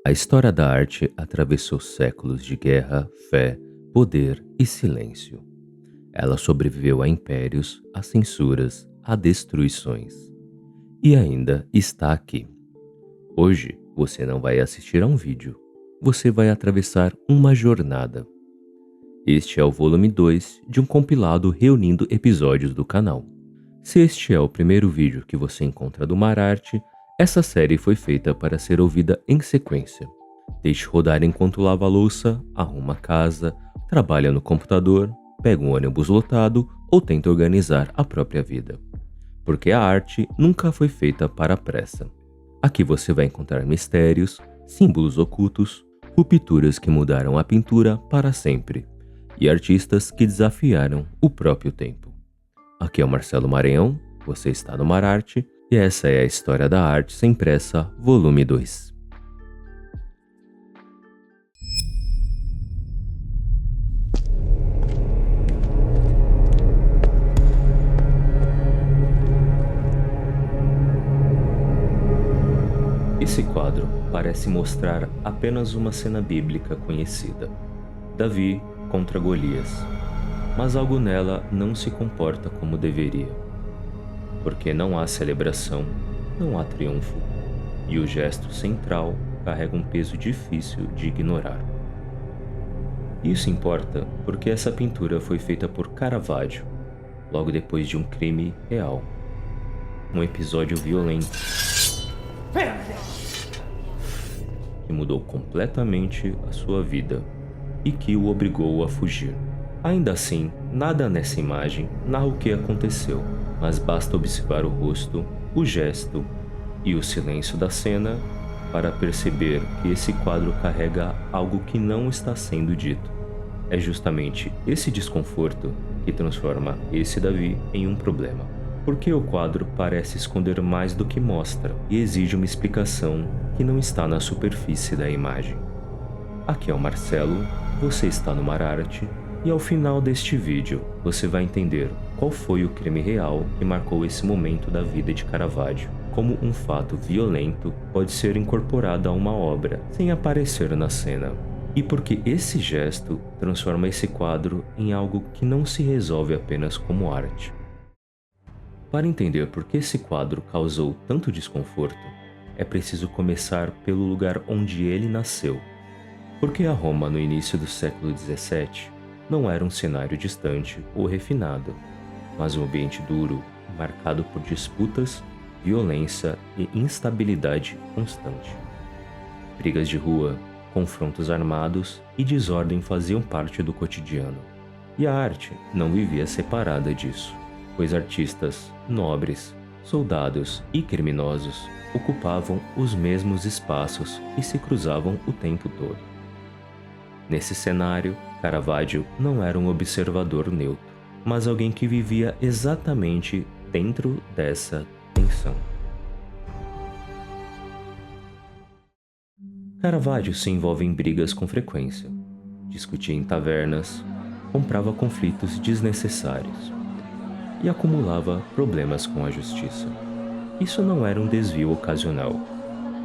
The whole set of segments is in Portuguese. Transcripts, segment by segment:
A história da arte atravessou séculos de guerra, fé, poder e silêncio. Ela sobreviveu a impérios, a censuras, a destruições. E ainda está aqui. Hoje, você não vai assistir a um vídeo. Você vai atravessar uma jornada. Este é o volume 2 de um compilado reunindo episódios do canal. Se este é o primeiro vídeo que você encontra do Mararte, essa série foi feita para ser ouvida em sequência. Deixe rodar enquanto lava a louça, arruma a casa, trabalha no computador, pega um ônibus lotado ou tenta organizar a própria vida. Porque a arte nunca foi feita para a pressa. Aqui você vai encontrar mistérios, símbolos ocultos, rupturas que mudaram a pintura para sempre e artistas que desafiaram o próprio tempo. Aqui é o Marcelo Maranhão, você está no Mararte e essa é a história da arte sem pressa, volume 2. Esse quadro parece mostrar apenas uma cena bíblica conhecida: Davi contra Golias. Mas algo nela não se comporta como deveria. Porque não há celebração, não há triunfo, e o gesto central carrega um peso difícil de ignorar. Isso importa porque essa pintura foi feita por Caravaggio, logo depois de um crime real. Um episódio violento que mudou completamente a sua vida e que o obrigou a fugir. Ainda assim, nada nessa imagem narra o que aconteceu, mas basta observar o rosto, o gesto e o silêncio da cena para perceber que esse quadro carrega algo que não está sendo dito. É justamente esse desconforto que transforma esse Davi em um problema. Porque o quadro parece esconder mais do que mostra e exige uma explicação que não está na superfície da imagem. Aqui é o Marcelo, você está no Mararte, e ao final deste vídeo você vai entender qual foi o crime real que marcou esse momento da vida de Caravaggio, como um fato violento pode ser incorporado a uma obra sem aparecer na cena, e porque esse gesto transforma esse quadro em algo que não se resolve apenas como arte. Para entender por que esse quadro causou tanto desconforto, é preciso começar pelo lugar onde ele nasceu. Porque a Roma no início do século XVII não era um cenário distante ou refinado, mas um ambiente duro, marcado por disputas, violência e instabilidade constante. Brigas de rua, confrontos armados e desordem faziam parte do cotidiano. E a arte não vivia separada disso, pois artistas, nobres, soldados e criminosos ocupavam os mesmos espaços e se cruzavam o tempo todo. Nesse cenário, Caravaggio não era um observador neutro, mas alguém que vivia exatamente dentro dessa tensão. Caravaggio se envolve em brigas com frequência, discutia em tavernas, comprava conflitos desnecessários e acumulava problemas com a justiça. Isso não era um desvio ocasional,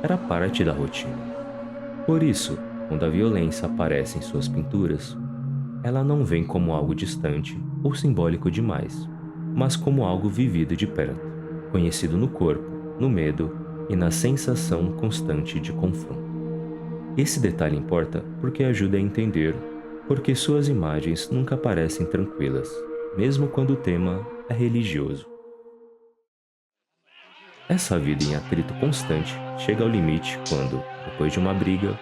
era parte da rotina. Por isso, quando a violência aparece em suas pinturas, ela não vem como algo distante ou simbólico demais, mas como algo vivido de perto, conhecido no corpo, no medo e na sensação constante de confronto. Esse detalhe importa porque ajuda a entender por que suas imagens nunca parecem tranquilas, mesmo quando o tema é religioso. Essa vida em atrito constante chega ao limite quando, depois de uma briga,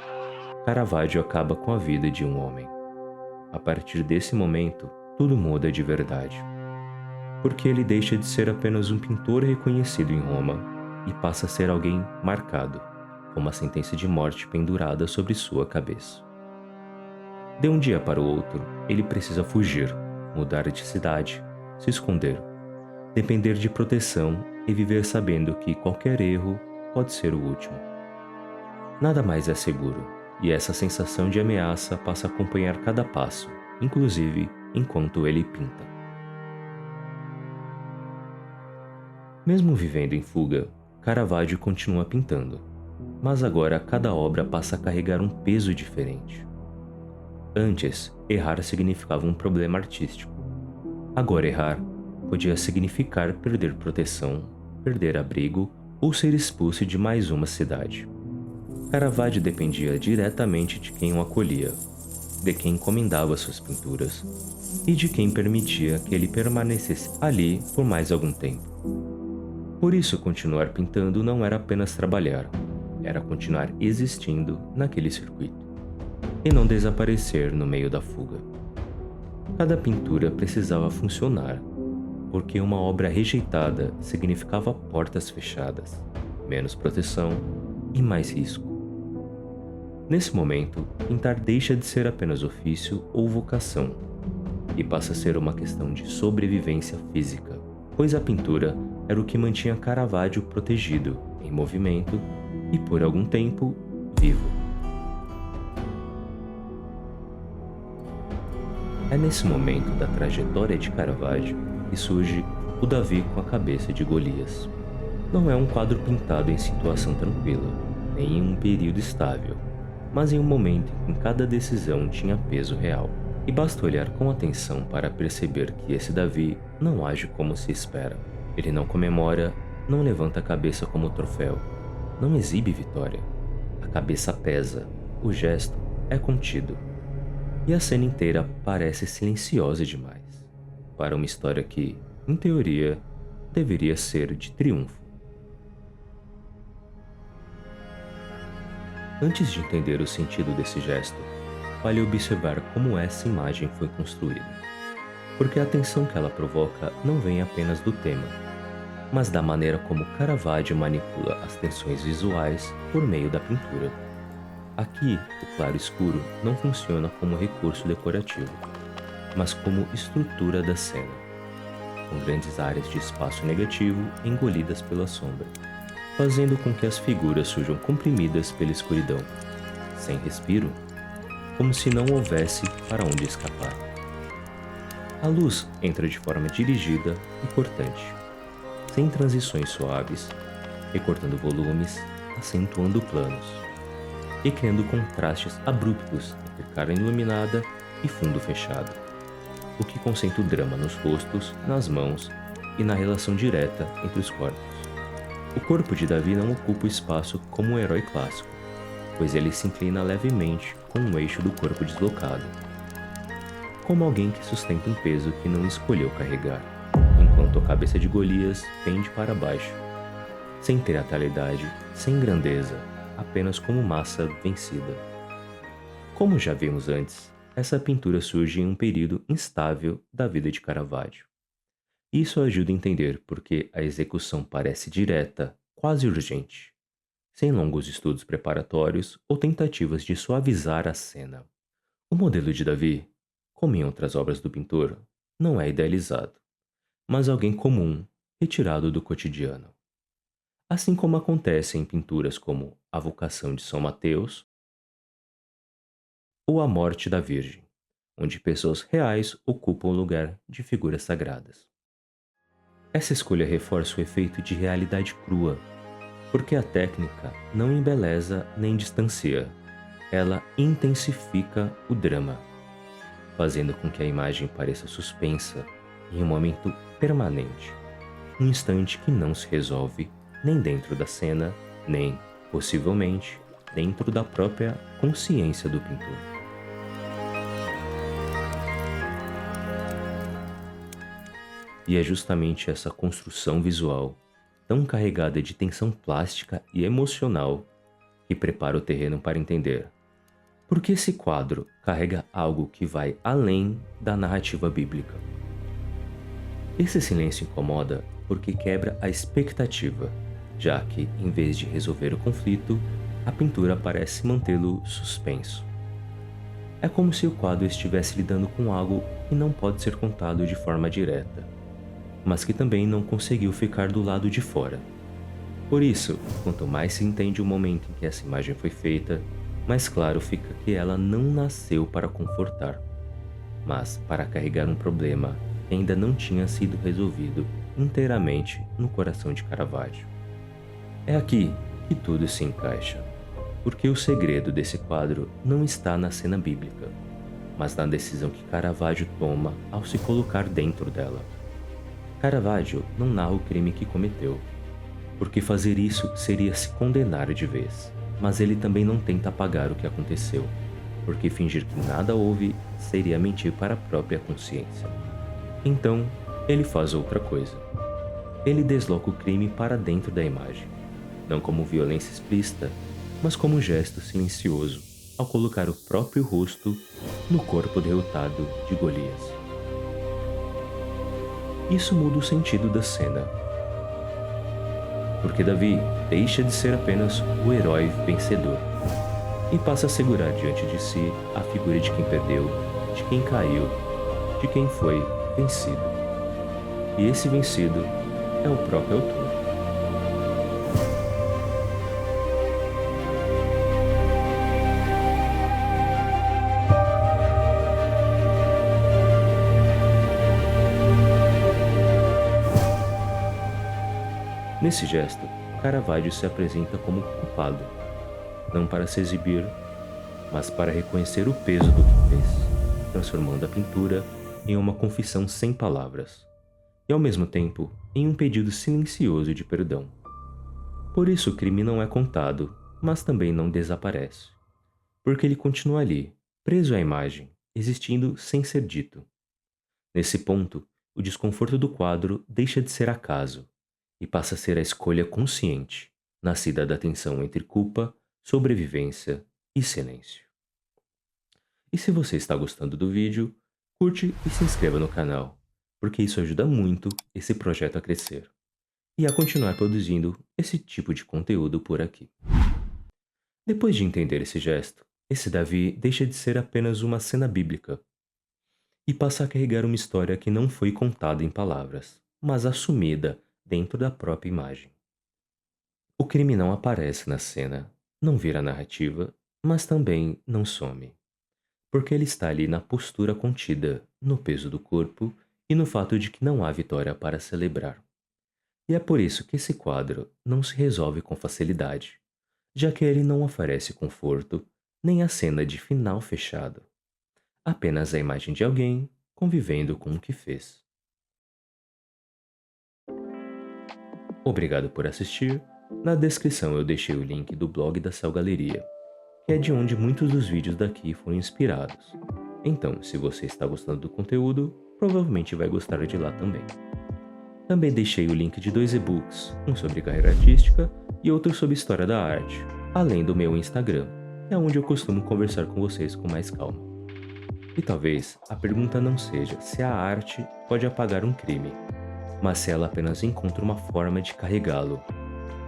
Caravaggio acaba com a vida de um homem. A partir desse momento, tudo muda de verdade. Porque ele deixa de ser apenas um pintor reconhecido em Roma e passa a ser alguém marcado, com uma sentença de morte pendurada sobre sua cabeça. De um dia para o outro, ele precisa fugir, mudar de cidade, se esconder, depender de proteção e viver sabendo que qualquer erro pode ser o último. Nada mais é seguro. E essa sensação de ameaça passa a acompanhar cada passo, inclusive enquanto ele pinta. Mesmo vivendo em fuga, Caravaggio continua pintando. mas agora cada obra passa a carregar um peso diferente. Antes, errar significava um problema artístico. Agora, errar podia significar perder proteção, perder abrigo ou ser expulso de mais uma cidade. Caravaggio dependia diretamente de quem o acolhia, de quem encomendava suas pinturas e de quem permitia que ele permanecesse ali por mais algum tempo. Por isso, continuar pintando não era apenas trabalhar, era continuar existindo naquele circuito e não desaparecer no meio da fuga. Cada pintura precisava funcionar, porque uma obra rejeitada significava portas fechadas, menos proteção e mais risco. Nesse momento, pintar deixa de ser apenas ofício ou vocação e passa a ser uma questão de sobrevivência física, pois a pintura era o que mantinha Caravaggio protegido, em movimento e, por algum tempo, vivo. É nesse momento da trajetória de Caravaggio que surge o Davi com a cabeça de Golias. Não é um quadro pintado em situação tranquila, nem em um período estável, mas em um momento em que cada decisão tinha peso real. E basta olhar com atenção para perceber que esse Davi não age como se espera. Ele não comemora, não levanta a cabeça como troféu, não exibe vitória. A cabeça pesa, o gesto é contido. E a cena inteira parece silenciosa demais para uma história que, em teoria, deveria ser de triunfo. Antes de entender o sentido desse gesto, vale observar como essa imagem foi construída, porque a atenção que ela provoca não vem apenas do tema, mas da maneira como Caravaggio manipula as tensões visuais por meio da pintura. Aqui, o claro-escuro não funciona como recurso decorativo, mas como estrutura da cena, com grandes áreas de espaço negativo engolidas pela sombra, fazendo com que as figuras surjam comprimidas pela escuridão, sem respiro, como se não houvesse para onde escapar. A luz entra de forma dirigida e cortante, sem transições suaves, recortando volumes, acentuando planos e criando contrastes abruptos entre cara iluminada e fundo fechado, o que concentra o drama nos rostos, nas mãos e na relação direta entre os corpos. O corpo de Davi não ocupa o espaço como um herói clássico, pois ele se inclina levemente com o eixo do corpo deslocado, como alguém que sustenta um peso que não escolheu carregar, enquanto a cabeça de Golias pende para baixo, sem teatralidade, sem grandeza, apenas como massa vencida. Como já vimos antes, essa pintura surge em um período instável da vida de Caravaggio. Isso ajuda a entender por que a execução parece direta, quase urgente, sem longos estudos preparatórios ou tentativas de suavizar a cena. O modelo de Davi, como em outras obras do pintor, não é idealizado, mas alguém comum, retirado do cotidiano. Assim como acontece em pinturas como A Vocação de São Mateus ou A Morte da Virgem, onde pessoas reais ocupam o lugar de figuras sagradas. Essa escolha reforça o efeito de realidade crua, porque a técnica não embeleza nem distancia, ela intensifica o drama, fazendo com que a imagem pareça suspensa em um momento permanente, um instante que não se resolve nem dentro da cena, nem, possivelmente, dentro da própria consciência do pintor. E é justamente essa construção visual, tão carregada de tensão plástica e emocional, que prepara o terreno para entender por que esse quadro carrega algo que vai além da narrativa bíblica. Esse silêncio incomoda porque quebra a expectativa, já que, em vez de resolver o conflito, a pintura parece mantê-lo suspenso. É como se o quadro estivesse lidando com algo que não pode ser contado de forma direta, mas que também não conseguiu ficar do lado de fora. Por isso, quanto mais se entende o momento em que essa imagem foi feita, mais claro fica que ela não nasceu para confortar, mas para carregar um problema que ainda não tinha sido resolvido inteiramente no coração de Caravaggio. É aqui que tudo se encaixa. Porque o segredo desse quadro não está na cena bíblica, mas na decisão que Caravaggio toma ao se colocar dentro dela. Caravaggio não narra o crime que cometeu, porque fazer isso seria se condenar de vez, mas ele também não tenta apagar o que aconteceu, porque fingir que nada houve seria mentir para a própria consciência. Então, ele faz outra coisa. Ele desloca o crime para dentro da imagem, não como violência explícita, mas como um gesto silencioso, ao colocar o próprio rosto no corpo derrotado de Golias. Isso muda o sentido da cena, porque Davi deixa de ser apenas o herói vencedor e passa a segurar diante de si a figura de quem perdeu, de quem caiu, de quem foi vencido. E esse vencido é o próprio autor. Nesse gesto, Caravaggio se apresenta como culpado, não para se exibir, mas para reconhecer o peso do que fez, transformando a pintura em uma confissão sem palavras, e ao mesmo tempo em um pedido silencioso de perdão. Por isso o crime não é contado, mas também não desaparece, porque ele continua ali, preso à imagem, existindo sem ser dito. Nesse ponto, o desconforto do quadro deixa de ser acaso, e passa a ser a escolha consciente, nascida da tensão entre culpa, sobrevivência e silêncio. E se você está gostando do vídeo, curte e se inscreva no canal, porque isso ajuda muito esse projeto a crescer e a continuar produzindo esse tipo de conteúdo por aqui. Depois de entender esse gesto, esse Davi deixa de ser apenas uma cena bíblica e passa a carregar uma história que não foi contada em palavras, mas assumida dentro da própria imagem. O crime não aparece na cena, não vira narrativa, mas também não some, porque ele está ali na postura contida, no peso do corpo e no fato de que não há vitória para celebrar. E é por isso que esse quadro não se resolve com facilidade, já que ele não oferece conforto nem a cena de final fechado, apenas a imagem de alguém convivendo com o que fez. Obrigado por assistir. Na descrição eu deixei o link do blog da Cell Galeria, que é de onde muitos dos vídeos daqui foram inspirados. Então, se você está gostando do conteúdo, provavelmente vai gostar de lá também. Também deixei o link de 2 e-books, um sobre carreira artística e outro sobre história da arte, além do meu Instagram, que é onde eu costumo conversar com vocês com mais calma. E talvez a pergunta não seja se a arte pode apagar um crime, mas se ela apenas encontra uma forma de carregá-lo,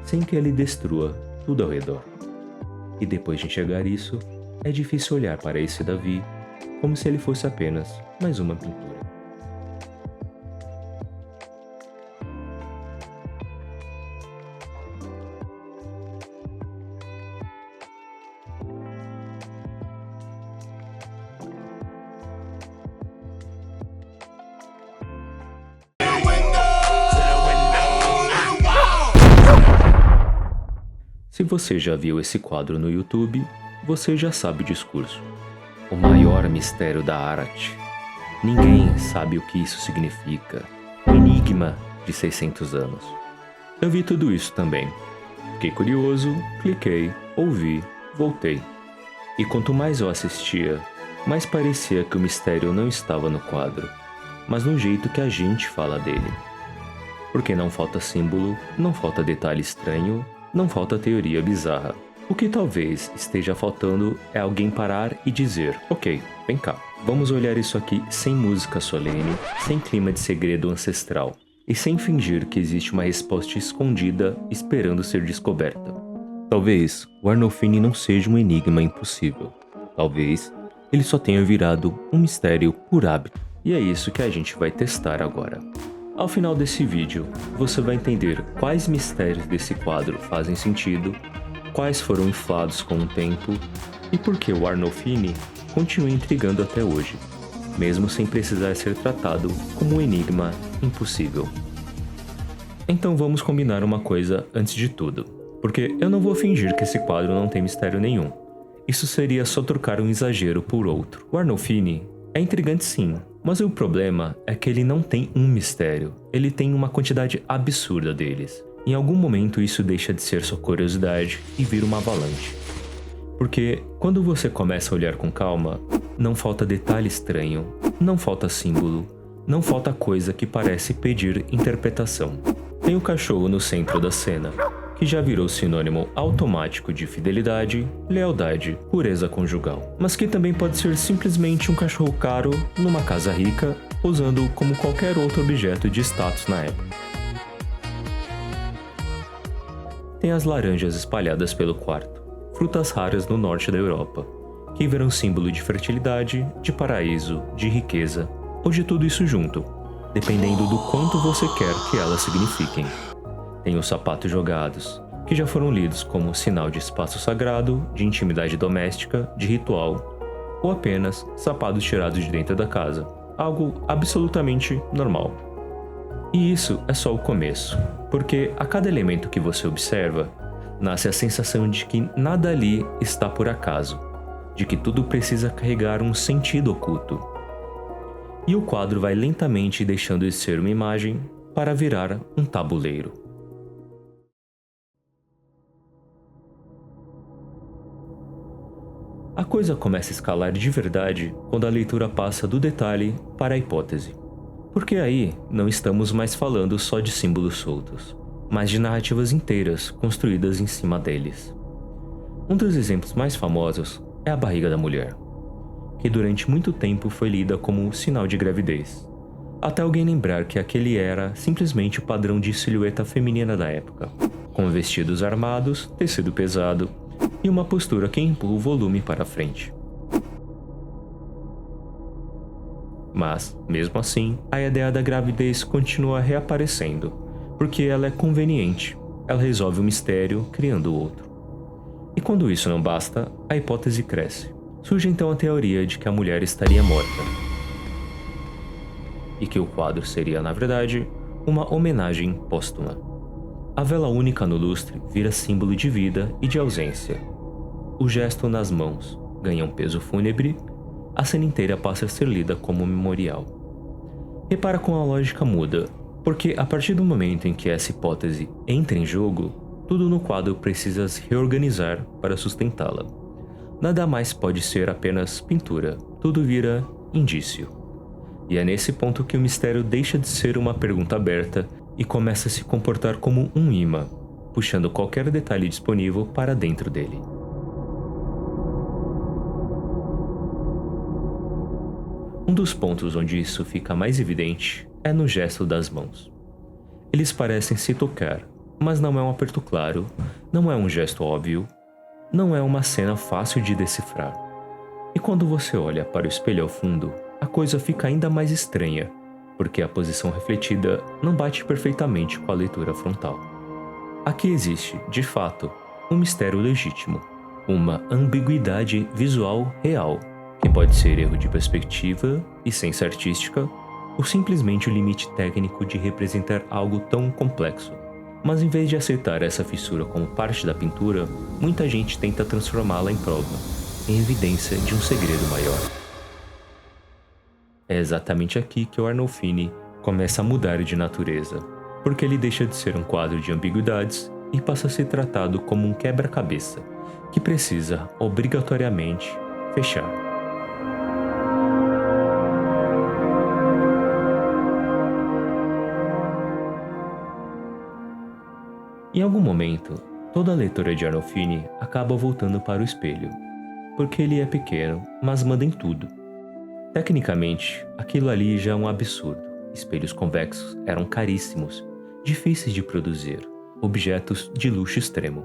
sem que ele destrua tudo ao redor. E depois de enxergar isso, é difícil olhar para esse Davi como se ele fosse apenas mais uma pintura. Se você já viu esse quadro no YouTube, você já sabe o discurso. O maior mistério da arte. Ninguém sabe o que isso significa. O enigma de 600 anos. Eu vi tudo isso também. Fiquei curioso, cliquei, ouvi, voltei. E quanto mais eu assistia, mais parecia que o mistério não estava no quadro, mas no jeito que a gente fala dele. Porque não falta símbolo, não falta detalhe estranho, não falta teoria bizarra. O que talvez esteja faltando é alguém parar e dizer: ok, vem cá, vamos olhar isso aqui sem música solene, sem clima de segredo ancestral, e sem fingir que existe uma resposta escondida esperando ser descoberta. Talvez o Arnolfini não seja um enigma impossível. Talvez ele só tenha virado um mistério por hábito. E é isso que a gente vai testar agora. Ao final desse vídeo, você vai entender quais mistérios desse quadro fazem sentido, quais foram inflados com o tempo e por que o Arnolfini continua intrigando até hoje, mesmo sem precisar ser tratado como um enigma impossível. Então vamos combinar uma coisa antes de tudo. Porque eu não vou fingir que esse quadro não tem mistério nenhum. Isso seria só trocar um exagero por outro. O Arnolfini é intrigante sim, mas o problema é que ele não tem um mistério, ele tem uma quantidade absurda deles. Em algum momento isso deixa de ser só curiosidade e vira uma avalanche. Porque quando você começa a olhar com calma, não falta detalhe estranho, não falta símbolo, não falta coisa que parece pedir interpretação. Tem o cachorro no centro da cena, que já virou sinônimo automático de fidelidade, lealdade, pureza conjugal, mas que também pode ser simplesmente um cachorro caro numa casa rica, usando como qualquer outro objeto de status na época. Tem as laranjas espalhadas pelo quarto, frutas raras no norte da Europa, que viram símbolo de fertilidade, de paraíso, de riqueza, ou de tudo isso junto, dependendo do quanto você quer que elas signifiquem. Tem os sapatos jogados, que já foram lidos como sinal de espaço sagrado, de intimidade doméstica, de ritual, ou apenas sapatos tirados de dentro da casa, algo absolutamente normal. E isso é só o começo, porque a cada elemento que você observa, nasce a sensação de que nada ali está por acaso, de que tudo precisa carregar um sentido oculto. E o quadro vai lentamente deixando de ser uma imagem para virar um tabuleiro. A coisa começa a escalar de verdade quando a leitura passa do detalhe para a hipótese. Porque aí não estamos mais falando só de símbolos soltos, mas de narrativas inteiras construídas em cima deles. Um dos exemplos mais famosos é a barriga da mulher, que durante muito tempo foi lida como um sinal de gravidez, até alguém lembrar que aquele era simplesmente o padrão de silhueta feminina da época, com vestidos armados, tecido pesado e uma postura que empurra o volume para frente. Mas, mesmo assim, a ideia da gravidez continua reaparecendo, porque ela é conveniente, ela resolve o mistério criando outro. E quando isso não basta, a hipótese cresce. Surge então a teoria de que a mulher estaria morta, e que o quadro seria, na verdade, uma homenagem póstuma. A vela única no lustre vira símbolo de vida e de ausência. O gesto nas mãos ganha um peso fúnebre, a cena inteira passa a ser lida como um memorial. Repara como a lógica muda, porque a partir do momento em que essa hipótese entra em jogo, tudo no quadro precisa se reorganizar para sustentá-la. Nada mais pode ser apenas pintura, tudo vira indício. E é nesse ponto que o mistério deixa de ser uma pergunta aberta e começa a se comportar como um imã, puxando qualquer detalhe disponível para dentro dele. Um dos pontos onde isso fica mais evidente é no gesto das mãos. Eles parecem se tocar, mas não é um aperto claro, não é um gesto óbvio, não é uma cena fácil de decifrar. E quando você olha para o espelho ao fundo, a coisa fica ainda mais estranha, porque a posição refletida não bate perfeitamente com a leitura frontal. Aqui existe, de fato, um mistério legítimo, uma ambiguidade visual real, que pode ser erro de perspectiva, licença artística, ou simplesmente o limite técnico de representar algo tão complexo. Mas em vez de aceitar essa fissura como parte da pintura, muita gente tenta transformá-la em prova, em evidência de um segredo maior. É exatamente aqui que o Arnolfini começa a mudar de natureza, porque ele deixa de ser um quadro de ambiguidades e passa a ser tratado como um quebra-cabeça, que precisa, obrigatoriamente, fechar. Em algum momento, toda a leitura de Arnolfini acaba voltando para o espelho, porque ele é pequeno, mas manda em tudo. Tecnicamente, aquilo ali já é um absurdo. Espelhos convexos eram caríssimos, difíceis de produzir, objetos de luxo extremo.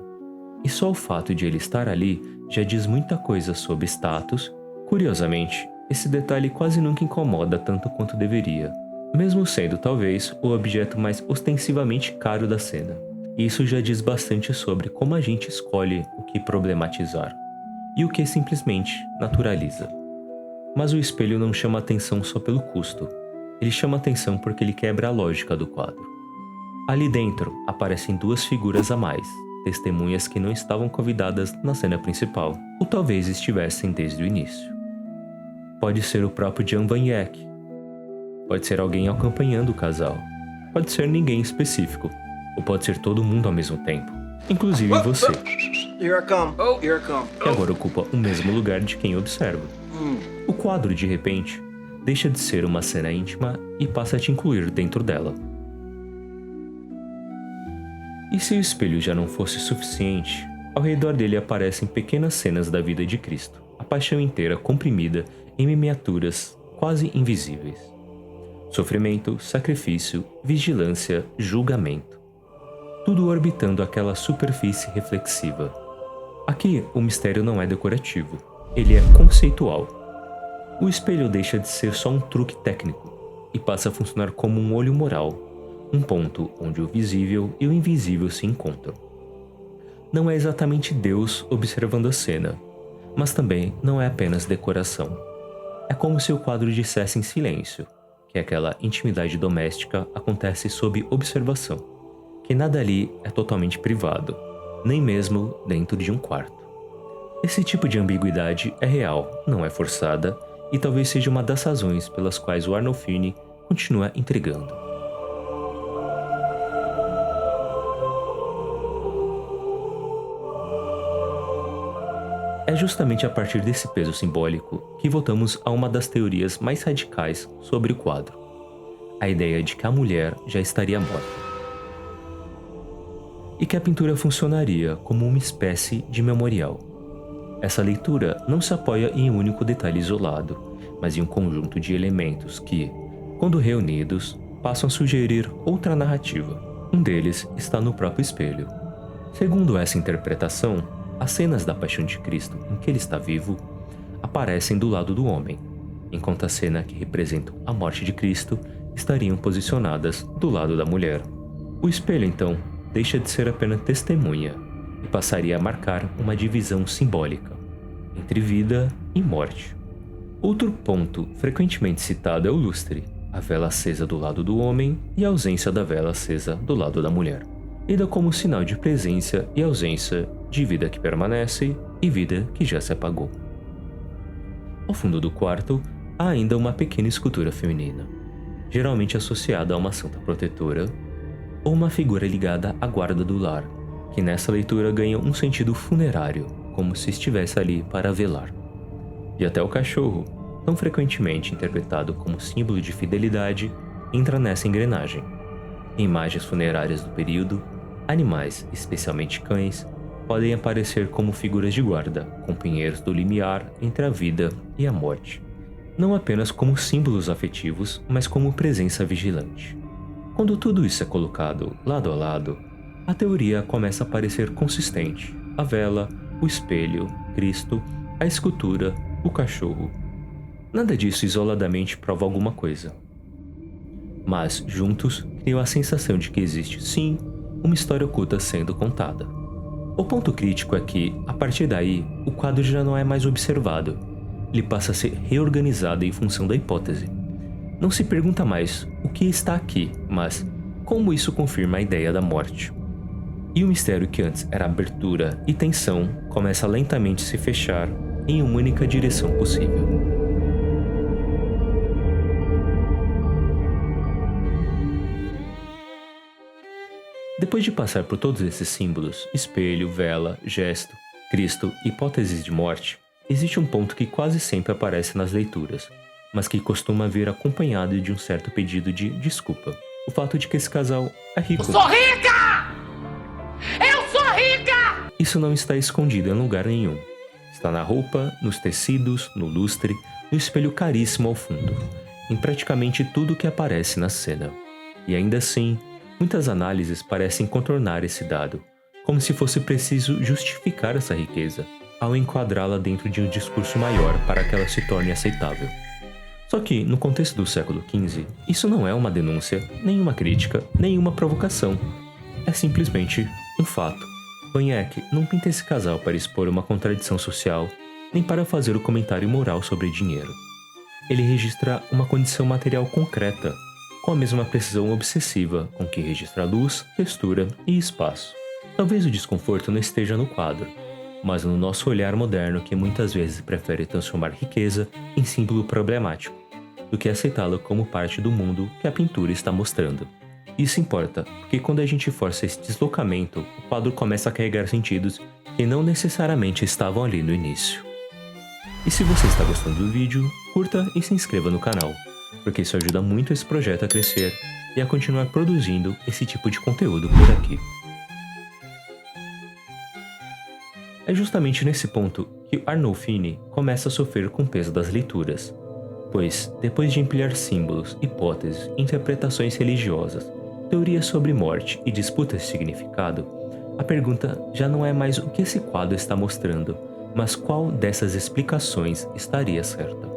E só o fato de ele estar ali já diz muita coisa sobre status. Curiosamente, esse detalhe quase nunca incomoda tanto quanto deveria, mesmo sendo talvez o objeto mais ostensivamente caro da cena. Isso já diz bastante sobre como a gente escolhe o que problematizar e o que simplesmente naturaliza. Mas o espelho não chama atenção só pelo custo, ele chama atenção porque ele quebra a lógica do quadro. Ali dentro aparecem duas figuras a mais, testemunhas que não estavam convidadas na cena principal, ou talvez estivessem desde o início. Pode ser o próprio Jan van Eyck, pode ser alguém acompanhando o casal, pode ser ninguém específico, ou pode ser todo mundo ao mesmo tempo, inclusive você, que agora ocupa o mesmo lugar de quem observa. O quadro, de repente, deixa de ser uma cena íntima e passa a te incluir dentro dela. E se o espelho já não fosse suficiente, ao redor dele aparecem pequenas cenas da vida de Cristo, a paixão inteira comprimida em miniaturas quase invisíveis. Sofrimento, sacrifício, vigilância, julgamento. Tudo orbitando aquela superfície reflexiva. Aqui, o mistério não é decorativo, ele é conceitual. O espelho deixa de ser só um truque técnico e passa a funcionar como um olho moral, um ponto onde o visível e o invisível se encontram. Não é exatamente Deus observando a cena, mas também não é apenas decoração. É como se o quadro dissesse em silêncio que aquela intimidade doméstica acontece sob observação, que nada ali é totalmente privado, nem mesmo dentro de um quarto. Esse tipo de ambiguidade é real, não é forçada, e talvez seja uma das razões pelas quais o Arnolfini continua intrigando. É justamente a partir desse peso simbólico que voltamos a uma das teorias mais radicais sobre o quadro, a ideia de que a mulher já estaria morta. E que a pintura funcionaria como uma espécie de memorial. Essa leitura não se apoia em um único detalhe isolado, mas em um conjunto de elementos que, quando reunidos, passam a sugerir outra narrativa. Um deles está no próprio espelho. Segundo essa interpretação, as cenas da Paixão de Cristo em que ele está vivo aparecem do lado do homem, enquanto a cena que representa a morte de Cristo estariam posicionadas do lado da mulher. O espelho, então, deixa de ser apenas testemunha e passaria a marcar uma divisão simbólica entre vida e morte. Outro ponto frequentemente citado é o lustre, a vela acesa do lado do homem e a ausência da vela acesa do lado da mulher, lida como sinal de presença e ausência de vida que permanece e vida que já se apagou. Ao fundo do quarto, há ainda uma pequena escultura feminina, geralmente associada a uma santa protetora ou uma figura ligada à guarda do lar, que nessa leitura ganha um sentido funerário, como se estivesse ali para velar. E até o cachorro, tão frequentemente interpretado como símbolo de fidelidade, entra nessa engrenagem. Em imagens funerárias do período, animais, especialmente cães, podem aparecer como figuras de guarda, companheiros do limiar entre a vida e a morte. Não apenas como símbolos afetivos, mas como presença vigilante. Quando tudo isso é colocado lado a lado, a teoria começa a parecer consistente. A vela, o espelho, Cristo, a escultura, o cachorro. Nada disso isoladamente prova alguma coisa. Mas, juntos, criam a sensação de que existe, sim, uma história oculta sendo contada. O ponto crítico é que, a partir daí, o quadro já não é mais observado. Ele passa a ser reorganizado em função da hipótese. Não se pergunta mais o que está aqui, mas como isso confirma a ideia da morte. E o mistério que antes era abertura e tensão começa a lentamente se fechar em uma única direção possível. Depois de passar por todos esses símbolos, espelho, vela, gesto, Cristo, hipóteses de morte, existe um ponto que quase sempre aparece nas leituras, mas que costuma vir acompanhado de um certo pedido de desculpa. O fato de que esse casal é rico. Eu sou rica! Eu sou rica! Isso não está escondido em lugar nenhum. Está na roupa, nos tecidos, no lustre, no espelho caríssimo ao fundo, em praticamente tudo que aparece na cena. E ainda assim, muitas análises parecem contornar esse dado, como se fosse preciso justificar essa riqueza, ao enquadrá-la dentro de um discurso maior para que ela se torne aceitável. Só que, no contexto do século XV, isso não é uma denúncia, nem uma crítica, nem uma provocação. É simplesmente um fato. Van Eyck não pinta esse casal para expor uma contradição social, nem para fazer o comentário moral sobre dinheiro. Ele registra uma condição material concreta, com a mesma precisão obsessiva com que registra luz, textura e espaço. Talvez o desconforto não esteja no quadro, mas no nosso olhar moderno que muitas vezes prefere transformar riqueza em símbolo problemático, do que aceitá-lo como parte do mundo que a pintura está mostrando. Isso importa, porque quando a gente força esse deslocamento, o quadro começa a carregar sentidos que não necessariamente estavam ali no início. E se você está gostando do vídeo, curta e se inscreva no canal, porque isso ajuda muito esse projeto a crescer e a continuar produzindo esse tipo de conteúdo por aqui. É justamente nesse ponto que Arnolfini começa a sofrer com o peso das leituras, pois, depois de empilhar símbolos, hipóteses, interpretações religiosas, teorias sobre morte e disputas de significado, a pergunta já não é mais o que esse quadro está mostrando, mas qual dessas explicações estaria certa.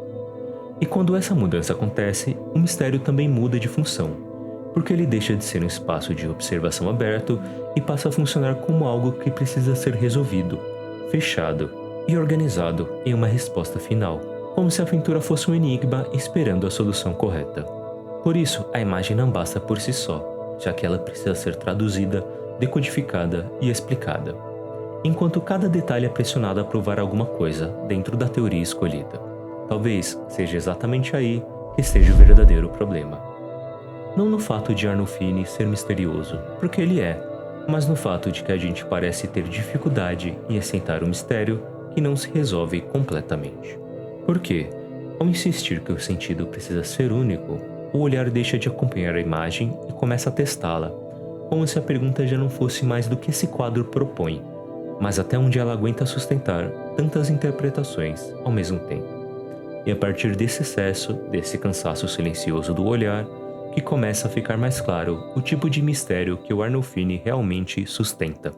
E quando essa mudança acontece, o mistério também muda de função, porque ele deixa de ser um espaço de observação aberto e passa a funcionar como algo que precisa ser resolvido, fechado e organizado em uma resposta final, como se a pintura fosse um enigma esperando a solução correta. Por isso, a imagem não basta por si só, já que ela precisa ser traduzida, decodificada e explicada, enquanto cada detalhe é pressionado a provar alguma coisa dentro da teoria escolhida. Talvez seja exatamente aí que esteja o verdadeiro problema. Não no fato de Arnolfini ser misterioso, porque ele é, mas no fato de que a gente parece ter dificuldade em aceitar o mistério que não se resolve completamente. Porque, ao insistir que o sentido precisa ser único, o olhar deixa de acompanhar a imagem e começa a testá-la, como se a pergunta já não fosse mais do que esse quadro propõe, mas até onde ela aguenta sustentar tantas interpretações ao mesmo tempo. E a partir desse excesso, desse cansaço silencioso do olhar, que começa a ficar mais claro o tipo de mistério que o Arnolfini realmente sustenta.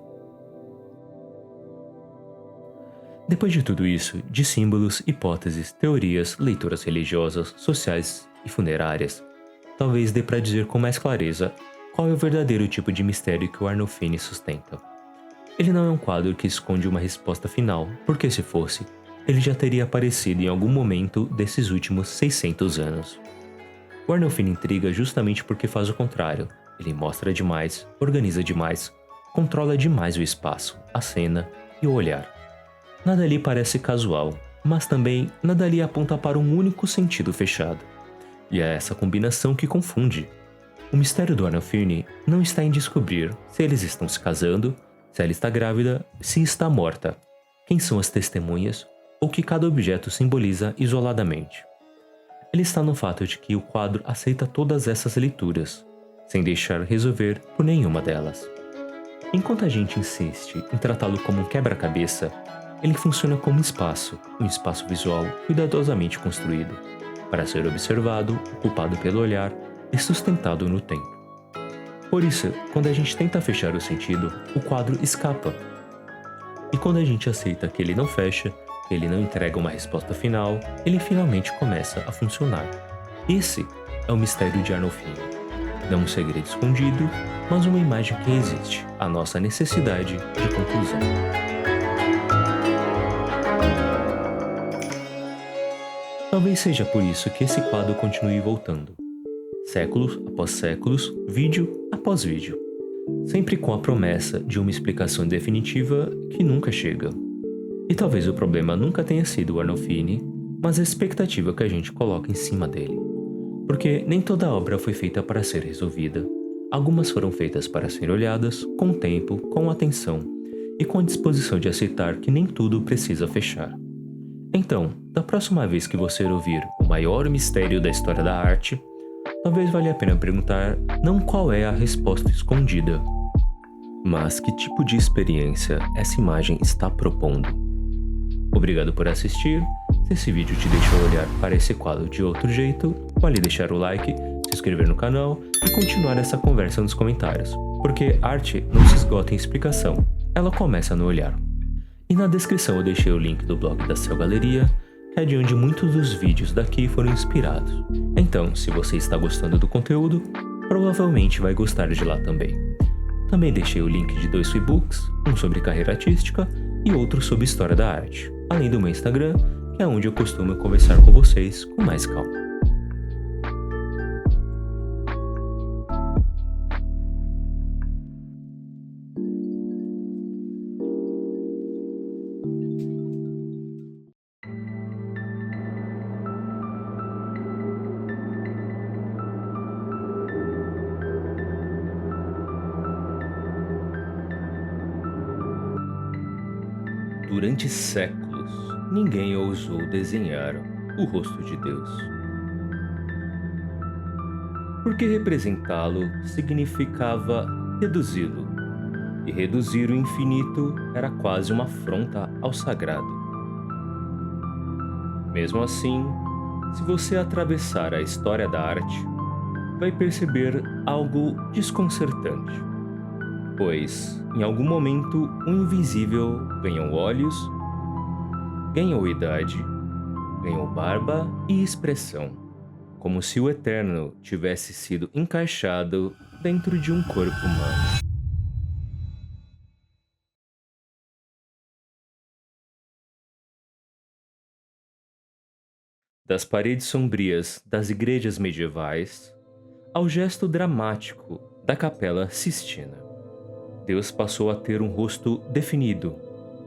Depois de tudo isso, de símbolos, hipóteses, teorias, leituras religiosas, sociais e funerárias, talvez dê para dizer com mais clareza qual é o verdadeiro tipo de mistério que o Arnolfini sustenta. Ele não é um quadro que esconde uma resposta final, porque se fosse, ele já teria aparecido em algum momento desses últimos 600 anos. O Arnolfini intriga justamente porque faz o contrário. Ele mostra demais, organiza demais, controla demais o espaço, a cena e o olhar. Nada ali parece casual, mas também nada ali aponta para um único sentido fechado. E é essa combinação que confunde. O mistério do Arnolfini não está em descobrir se eles estão se casando, se ela está grávida, se está morta, quem são as testemunhas ou que cada objeto simboliza isoladamente. Ele está no fato de que o quadro aceita todas essas leituras, sem deixar resolver por nenhuma delas. Enquanto a gente insiste em tratá-lo como um quebra-cabeça, ele funciona como um espaço visual cuidadosamente construído, para ser observado, ocupado pelo olhar e sustentado no tempo. Por isso, quando a gente tenta fechar o sentido, o quadro escapa. E quando a gente aceita que ele não fecha, que ele não entrega uma resposta final, ele finalmente começa a funcionar. Esse é o mistério de Arnolfini. Não um segredo escondido, mas uma imagem que existe, a nossa necessidade de conclusão. Talvez seja por isso que esse quadro continue voltando. Séculos após séculos, vídeo após vídeo. Sempre com a promessa de uma explicação definitiva que nunca chega. E talvez o problema nunca tenha sido o Arnolfini, mas a expectativa que a gente coloca em cima dele. Porque nem toda obra foi feita para ser resolvida. Algumas foram feitas para serem olhadas, com tempo, com atenção e com a disposição de aceitar que nem tudo precisa fechar. Então, da próxima vez que você ouvir o maior mistério da história da arte, talvez valha a pena perguntar não qual é a resposta escondida, mas que tipo de experiência essa imagem está propondo. Obrigado por assistir. Se esse vídeo te deixou olhar para esse quadro de outro jeito, vale deixar o like, se inscrever no canal e continuar essa conversa nos comentários, porque arte não se esgota em explicação, ela começa no olhar. E na descrição eu deixei o link do blog da Cell Galeria, que é de onde muitos dos vídeos daqui foram inspirados. Então, se você está gostando do conteúdo, provavelmente vai gostar de lá também. Também deixei o link de 2 e-books, um sobre carreira artística e outro sobre história da arte, além do meu Instagram, que é onde eu costumo conversar com vocês com mais calma. durante séculos, ninguém ousou desenhar o rosto de Deus. Porque representá-lo significava reduzi-lo, e reduzir o infinito era quase uma afronta ao sagrado. Mesmo assim, se você atravessar a história da arte, vai perceber algo desconcertante. Pois, em algum momento, o invisível ganhou olhos, ganhou idade, ganhou barba e expressão, como se o eterno tivesse sido encaixado dentro de um corpo humano. Das paredes sombrias das igrejas medievais ao gesto dramático da Capela Sistina, Deus passou a ter um rosto definido,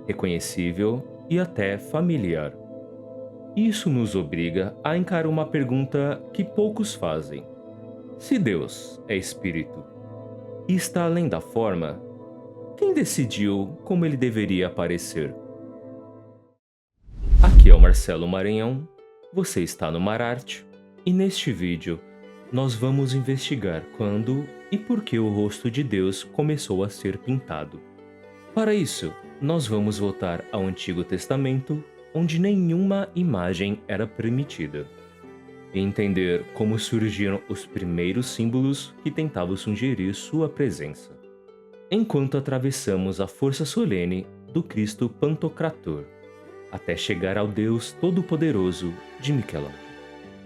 reconhecível e até familiar. Isso nos obriga a encarar uma pergunta que poucos fazem. Se Deus é espírito e está além da forma, quem decidiu como ele deveria aparecer? Aqui é o Marcelo Maranhão, você está no Mararte, e neste vídeo nós vamos investigar quando e por que o rosto de Deus começou a ser pintado. Para isso, nós vamos voltar ao Antigo Testamento, onde nenhuma imagem era permitida, e entender como surgiram os primeiros símbolos que tentavam sugerir sua presença, enquanto atravessamos a força solene do Cristo Pantocrator, até chegar ao Deus Todo-Poderoso de Michelangelo.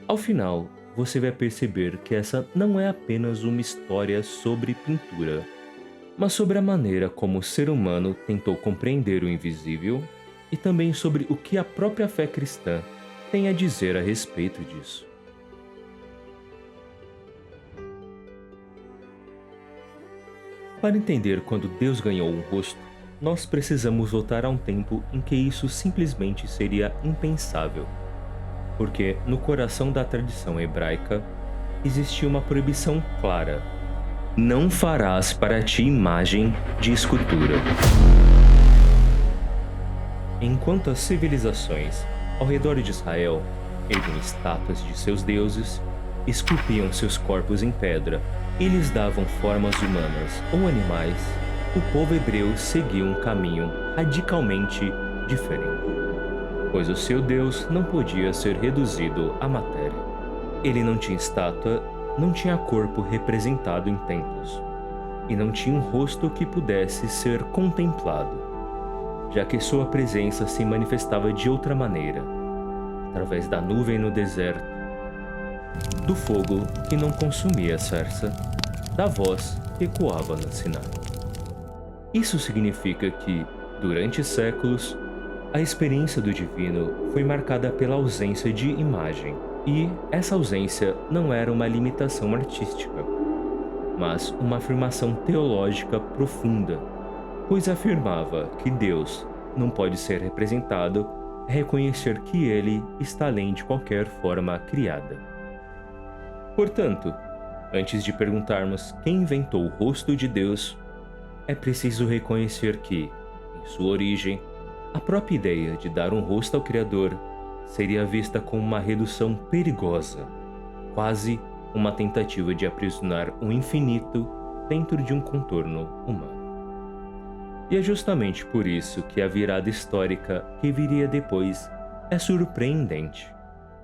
Ao final, você vai perceber que essa não é apenas uma história sobre pintura, mas sobre a maneira como o ser humano tentou compreender o invisível e também sobre o que a própria fé cristã tem a dizer a respeito disso. Para entender quando Deus ganhou um rosto, nós precisamos voltar a um tempo em que isso simplesmente seria impensável, porque no coração da tradição hebraica existia uma proibição clara: não farás para ti imagem de escultura. Enquanto as civilizações ao redor de Israel erguiam estátuas de seus deuses, esculpiam seus corpos em pedra e lhes davam formas humanas ou animais, o povo hebreu seguia um caminho radicalmente diferente, pois o seu Deus não podia ser reduzido à matéria. Ele não tinha estátua, não tinha corpo representado em templos, e não tinha um rosto que pudesse ser contemplado, já que sua presença se manifestava de outra maneira, através da nuvem no deserto, do fogo que não consumia a sarça, da voz que ecoava no Sinai. Isso significa que, durante séculos, a experiência do divino foi marcada pela ausência de imagem, e essa ausência não era uma limitação artística, mas uma afirmação teológica profunda, pois afirmava que Deus não pode ser representado é reconhecer que ele está além de qualquer forma criada. Portanto, antes de perguntarmos quem inventou o rosto de Deus, é preciso reconhecer que, em sua origem, a própria ideia de dar um rosto ao Criador seria vista como uma redução perigosa, quase uma tentativa de aprisionar o infinito dentro de um contorno humano. E é justamente por isso que a virada histórica que viria depois é surpreendente,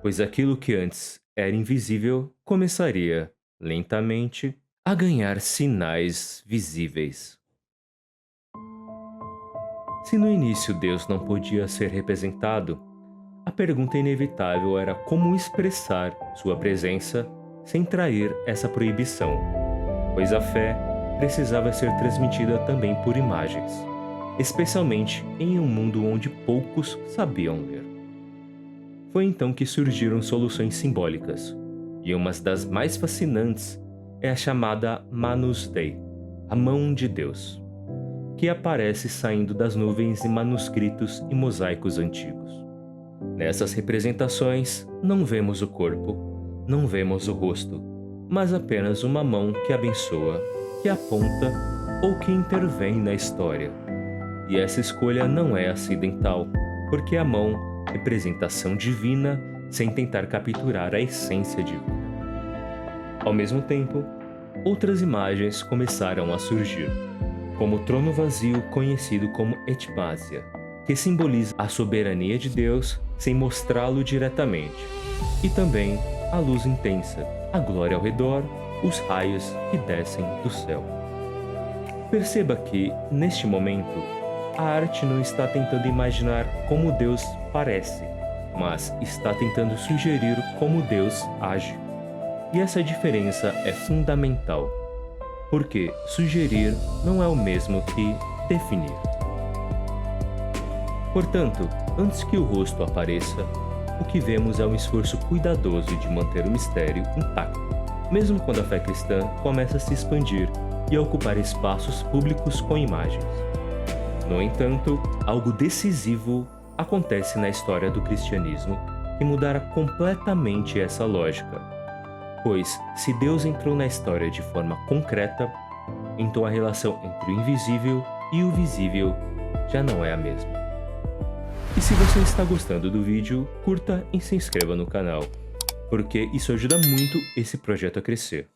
pois aquilo que antes era invisível começaria, lentamente, a ganhar sinais visíveis. Se no início Deus não podia ser representado, a pergunta inevitável era como expressar sua presença sem trair essa proibição, pois a fé precisava ser transmitida também por imagens, especialmente em um mundo onde poucos sabiam ler. Foi então que surgiram soluções simbólicas, e uma das mais fascinantes é a chamada Manus Dei, a mão de Deus, que aparece saindo das nuvens em manuscritos e mosaicos antigos. Nessas representações, não vemos o corpo, não vemos o rosto, mas apenas uma mão que abençoa, que aponta ou que intervém na história. E essa escolha não é acidental, porque a mão representa ação divina sem tentar capturar a essência divina. Ao mesmo tempo, outras imagens começaram a surgir, como o trono vazio conhecido como Etmásia, que simboliza a soberania de Deus sem mostrá-lo diretamente, e também a luz intensa, a glória ao redor, os raios que descem do céu. Perceba que, neste momento, a arte não está tentando imaginar como Deus parece, mas está tentando sugerir como Deus age. E essa diferença é fundamental, porque sugerir não é o mesmo que definir. Portanto, antes que o rosto apareça, o que vemos é um esforço cuidadoso de manter o mistério intacto, mesmo quando a fé cristã começa a se expandir e a ocupar espaços públicos com imagens. No entanto, algo decisivo acontece na história do cristianismo que mudará completamente essa lógica. Pois, se Deus entrou na história de forma concreta, então a relação entre o invisível e o visível já não é a mesma. E se você está gostando do vídeo, curta e se inscreva no canal, porque isso ajuda muito esse projeto a crescer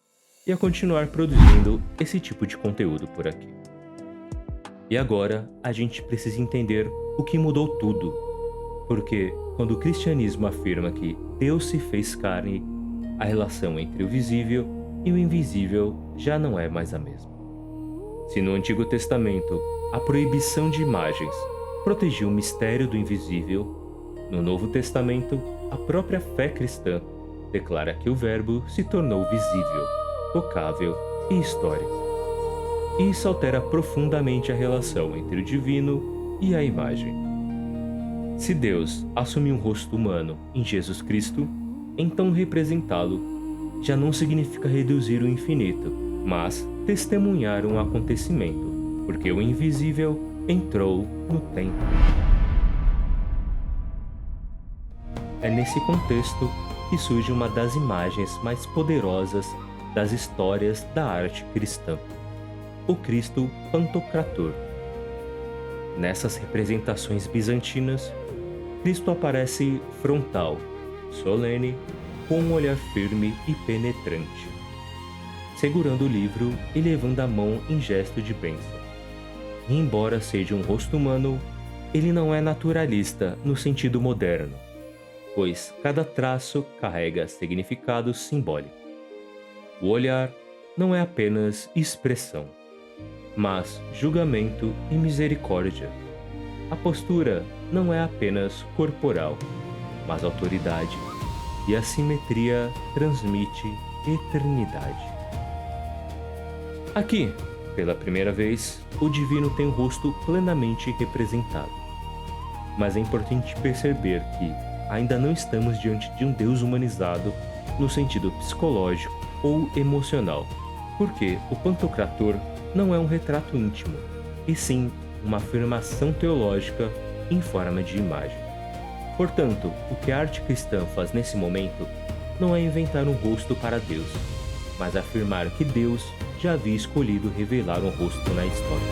e a continuar produzindo esse tipo de conteúdo por aqui. E agora, a gente precisa entender o que mudou tudo, porque quando o cristianismo afirma que Deus se fez carne, a relação entre o visível e o invisível já não é mais a mesma. Se no Antigo Testamento a proibição de imagens protegia o mistério do invisível, no Novo Testamento a própria fé cristã declara que o Verbo se tornou visível, tocável e histórico. E isso altera profundamente a relação entre o divino e a imagem. Se Deus assumiu um rosto humano em Jesus Cristo, então representá-lo já não significa reduzir o infinito, mas testemunhar um acontecimento, porque o invisível entrou no tempo. É nesse contexto que surge uma das imagens mais poderosas das histórias da arte cristã, o Cristo Pantocrator. Nessas representações bizantinas, Cristo aparece frontal, solene, com um olhar firme e penetrante, segurando o livro e levando a mão em gesto de bênção. E embora seja um rosto humano, ele não é naturalista no sentido moderno, pois cada traço carrega significado simbólico. O olhar não é apenas expressão, mas julgamento e misericórdia. A postura não é apenas corporal, mas autoridade, e a simetria transmite eternidade. Aqui, pela primeira vez, o divino tem o rosto plenamente representado. Mas é importante perceber que ainda não estamos diante de um Deus humanizado no sentido psicológico ou emocional, porque o Pantocrator não é um retrato íntimo, e sim uma afirmação teológica em forma de imagem. Portanto, o que a arte cristã faz nesse momento não é inventar um rosto para Deus, mas afirmar que Deus já havia escolhido revelar um rosto na história.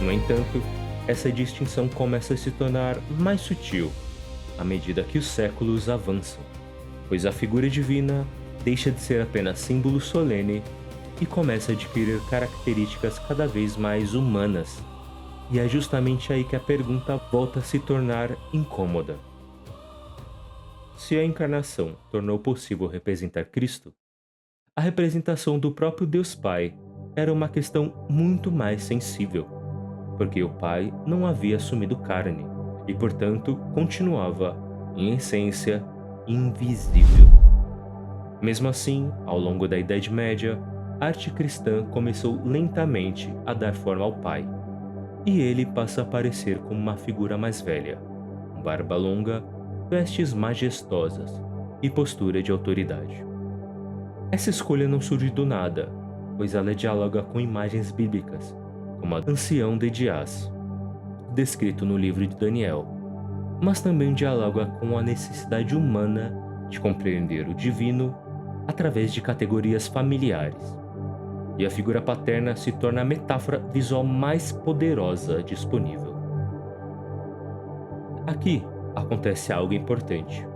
No entanto, essa distinção começa a se tornar mais sutil à medida que os séculos avançam, pois a figura divina deixa de ser apenas símbolo solene e começa a adquirir características cada vez mais humanas. E é justamente aí que a pergunta volta a se tornar incômoda. Se a encarnação tornou possível representar Cristo, a representação do próprio Deus Pai era uma questão muito mais sensível, porque o Pai não havia assumido carne e, portanto, continuava, em essência, invisível. Mesmo assim, ao longo da Idade Média, a arte cristã começou lentamente a dar forma ao Pai, e ele passa a aparecer como uma figura mais velha, com barba longa, vestes majestosas e postura de autoridade. Essa escolha não surge do nada, pois ela dialoga com imagens bíblicas, como a ancião de Dias, descrito no livro de Daniel, mas também dialoga com a necessidade humana de compreender o divino através de categorias familiares. E a figura paterna se torna a metáfora visual mais poderosa disponível. Aqui acontece algo importante.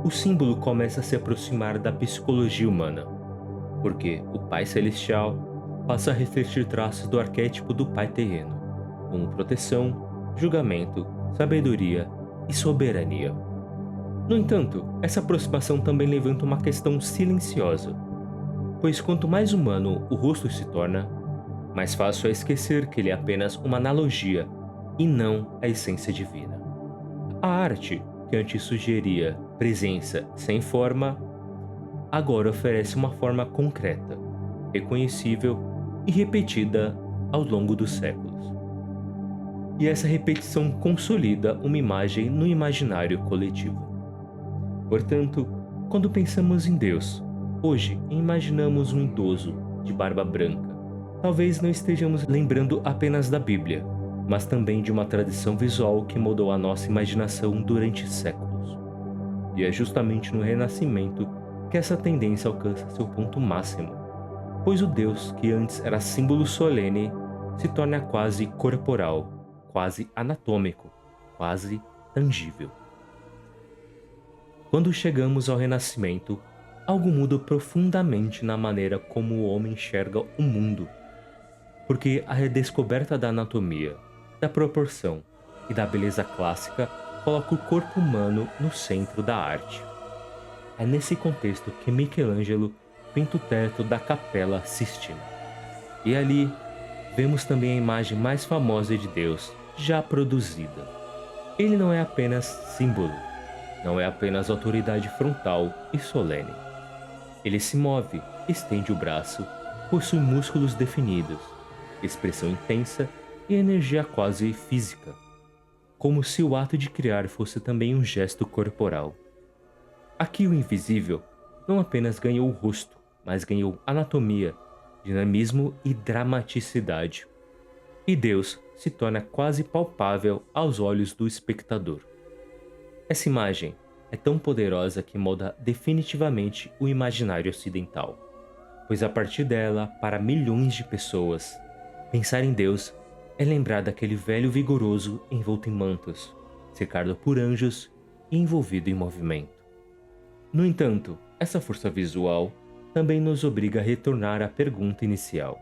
O símbolo começa a se aproximar da psicologia humana, porque o Pai Celestial passa a refletir traços do arquétipo do Pai terreno, como proteção, julgamento, sabedoria e soberania. No entanto, essa aproximação também levanta uma questão silenciosa, pois quanto mais humano o rosto se torna, mais fácil é esquecer que ele é apenas uma analogia e não a essência divina. A arte, que antes sugeria presença sem forma, agora oferece uma forma concreta, reconhecível e repetida ao longo dos séculos. E essa repetição consolida uma imagem no imaginário coletivo. Portanto, quando pensamos em Deus, hoje imaginamos um idoso de barba branca. Talvez não estejamos lembrando apenas da Bíblia, mas também de uma tradição visual que moldou a nossa imaginação durante séculos. E é justamente no Renascimento que essa tendência alcança seu ponto máximo, pois o Deus que antes era símbolo solene se torna quase corporal, quase anatômico, quase tangível. Quando chegamos ao Renascimento, algo muda profundamente na maneira como o homem enxerga o mundo, porque a redescoberta da anatomia, da proporção e da beleza clássica coloca o corpo humano no centro da arte. É nesse contexto que Michelangelo pinta o teto da Capela Sistina. E ali vemos também a imagem mais famosa de Deus já produzida. Ele não é apenas símbolo, não é apenas autoridade frontal e solene. Ele se move, estende o braço, possui músculos definidos, expressão intensa e energia quase física, como se o ato de criar fosse também um gesto corporal. Aqui o invisível não apenas ganhou o rosto, mas ganhou anatomia, dinamismo e dramaticidade. E Deus se torna quase palpável aos olhos do espectador. Essa imagem é tão poderosa que molda definitivamente o imaginário ocidental, pois a partir dela, para milhões de pessoas, pensar em Deus é lembrar daquele velho vigoroso envolto em mantos, cercado por anjos e envolvido em movimento. No entanto, essa força visual também nos obriga a retornar à pergunta inicial.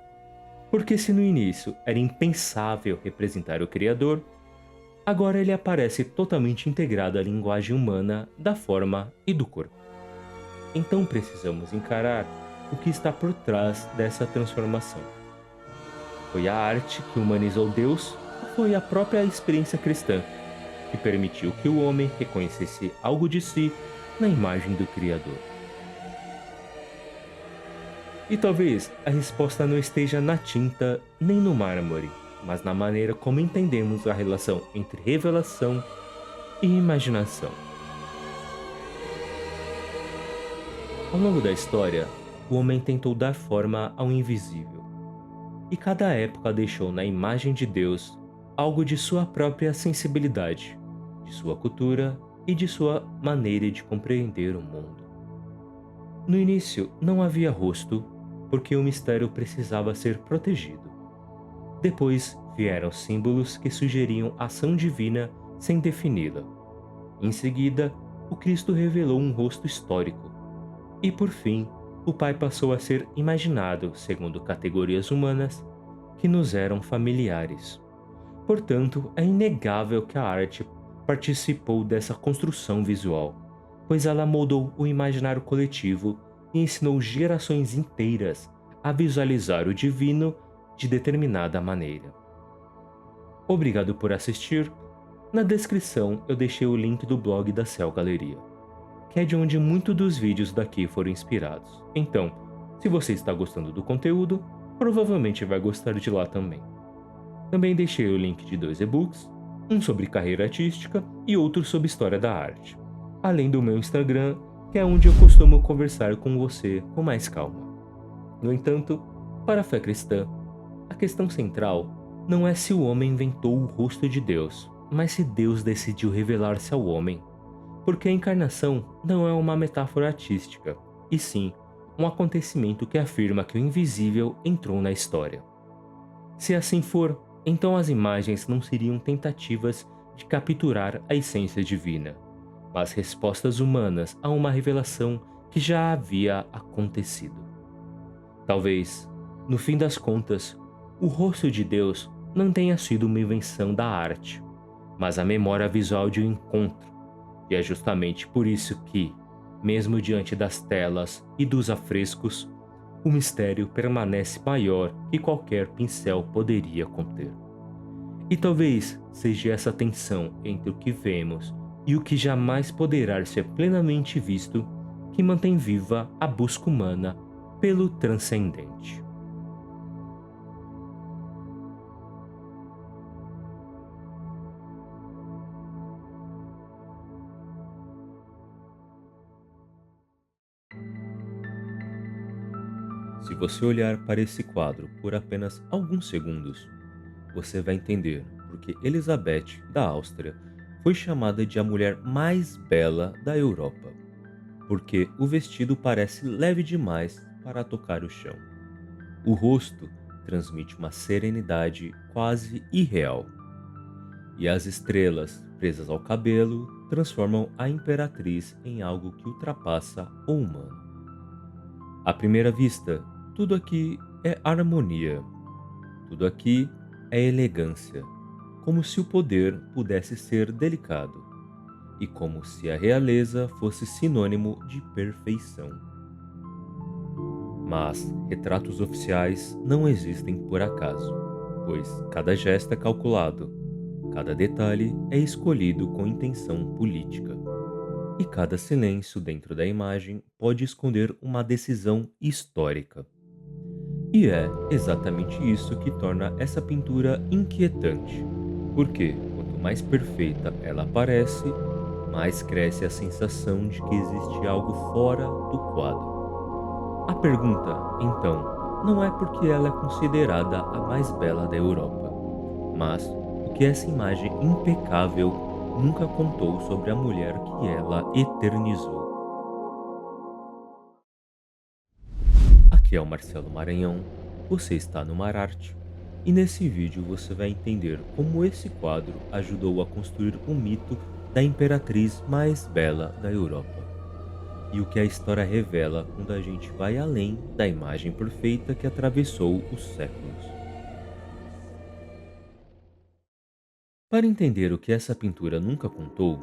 Porque se no início era impensável representar o Criador, agora ele aparece totalmente integrado à linguagem humana da forma e do corpo. Então precisamos encarar o que está por trás dessa transformação. Foi a arte que humanizou Deus ou foi a própria experiência cristã que permitiu que o homem reconhecesse algo de si na imagem do Criador? E talvez a resposta não esteja na tinta nem no mármore, mas na maneira como entendemos a relação entre revelação e imaginação. Ao longo da história, o homem tentou dar forma ao invisível, e cada época deixou na imagem de Deus algo de sua própria sensibilidade, de sua cultura e de sua maneira de compreender o mundo. No início não havia rosto, porque o mistério precisava ser protegido. Depois vieram símbolos que sugeriam ação divina sem defini-la. Em seguida, o Cristo revelou um rosto histórico. E por fim, o Pai passou a ser imaginado segundo categorias humanas que nos eram familiares. Portanto, é inegável que a arte participou dessa construção visual, pois ela moldou o imaginário coletivo e ensinou gerações inteiras a visualizar o divino de determinada maneira. Obrigado por assistir. Na descrição eu deixei o link do blog da Cell Galeria, que é de onde muitos dos vídeos daqui foram inspirados. Então, se você está gostando do conteúdo, provavelmente vai gostar de lá também. Também deixei o link de 2 e-books, um sobre carreira artística e outro sobre história da arte, além do meu Instagram, que é onde eu costumo conversar com você com mais calma. No entanto, para a fé cristã, a questão central não é se o homem inventou o rosto de Deus, mas se Deus decidiu revelar-se ao homem, porque a encarnação não é uma metáfora artística, e sim um acontecimento que afirma que o invisível entrou na história. Se assim for, então as imagens não seriam tentativas de capturar a essência divina, mas respostas humanas a uma revelação que já havia acontecido. Talvez, no fim das contas, o rosto de Deus não tenha sido uma invenção da arte, mas a memória visual de um encontro, e é justamente por isso que, mesmo diante das telas e dos afrescos, o mistério permanece maior que qualquer pincel poderia conter. E talvez seja essa tensão entre o que vemos e o que jamais poderá ser plenamente visto que mantém viva a busca humana pelo transcendente. Se você olhar para esse quadro por apenas alguns segundos, você vai entender porque Elizabeth da Áustria foi chamada de a mulher mais bela da Europa, porque o vestido parece leve demais para tocar o chão. O rosto transmite uma serenidade quase irreal, e as estrelas presas ao cabelo transformam a imperatriz em algo que ultrapassa o humano. À primeira vista, tudo aqui é harmonia, tudo aqui é elegância, como se o poder pudesse ser delicado, e como se a realeza fosse sinônimo de perfeição. Mas retratos oficiais não existem por acaso, pois cada gesto é calculado, cada detalhe é escolhido com intenção política, e cada silêncio dentro da imagem pode esconder uma decisão histórica. E é exatamente isso que torna essa pintura inquietante, porque quanto mais perfeita ela parece, mais cresce a sensação de que existe algo fora do quadro. A pergunta, então, não é porque ela é considerada a mais bela da Europa, mas o que essa imagem impecável nunca contou sobre a mulher que ela eternizou. Aqui é o Marcelo Maranhão, você está no Mararte, e nesse vídeo você vai entender como esse quadro ajudou a construir o mito da imperatriz mais bela da Europa, e o que a história revela quando a gente vai além da imagem perfeita que atravessou os séculos. Para entender o que essa pintura nunca contou,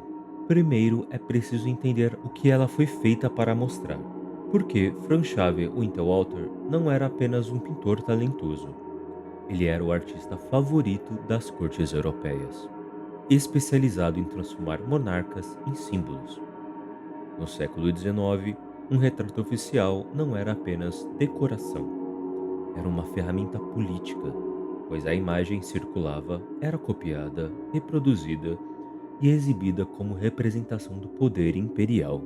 primeiro é preciso entender o que ela foi feita para mostrar. Porque Franz Xaver Winterhalter não era apenas um pintor talentoso. Ele era o artista favorito das cortes europeias, especializado em transformar monarcas em símbolos. No século XIX, um retrato oficial não era apenas decoração, era uma ferramenta política, pois a imagem circulava, era copiada, reproduzida e exibida como representação do poder imperial.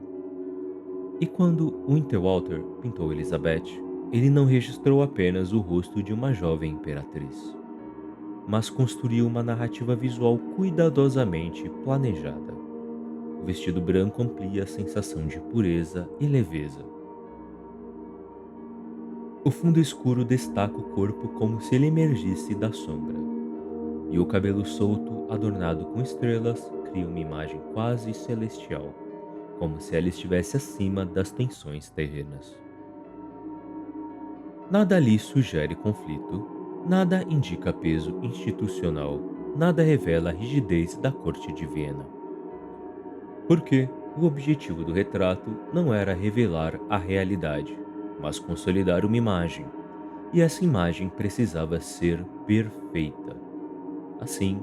E quando Winterhalter pintou Elizabeth, ele não registrou apenas o rosto de uma jovem imperatriz, mas construiu uma narrativa visual cuidadosamente planejada. O vestido branco amplia a sensação de pureza e leveza. O fundo escuro destaca o corpo como se ele emergisse da sombra, e o cabelo solto, adornado com estrelas, cria uma imagem quase celestial, como se ela estivesse acima das tensões terrenas. Nada ali sugere conflito, nada indica peso institucional, nada revela a rigidez da corte de Viena. Porque o objetivo do retrato não era revelar a realidade, mas consolidar uma imagem, e essa imagem precisava ser perfeita. Assim,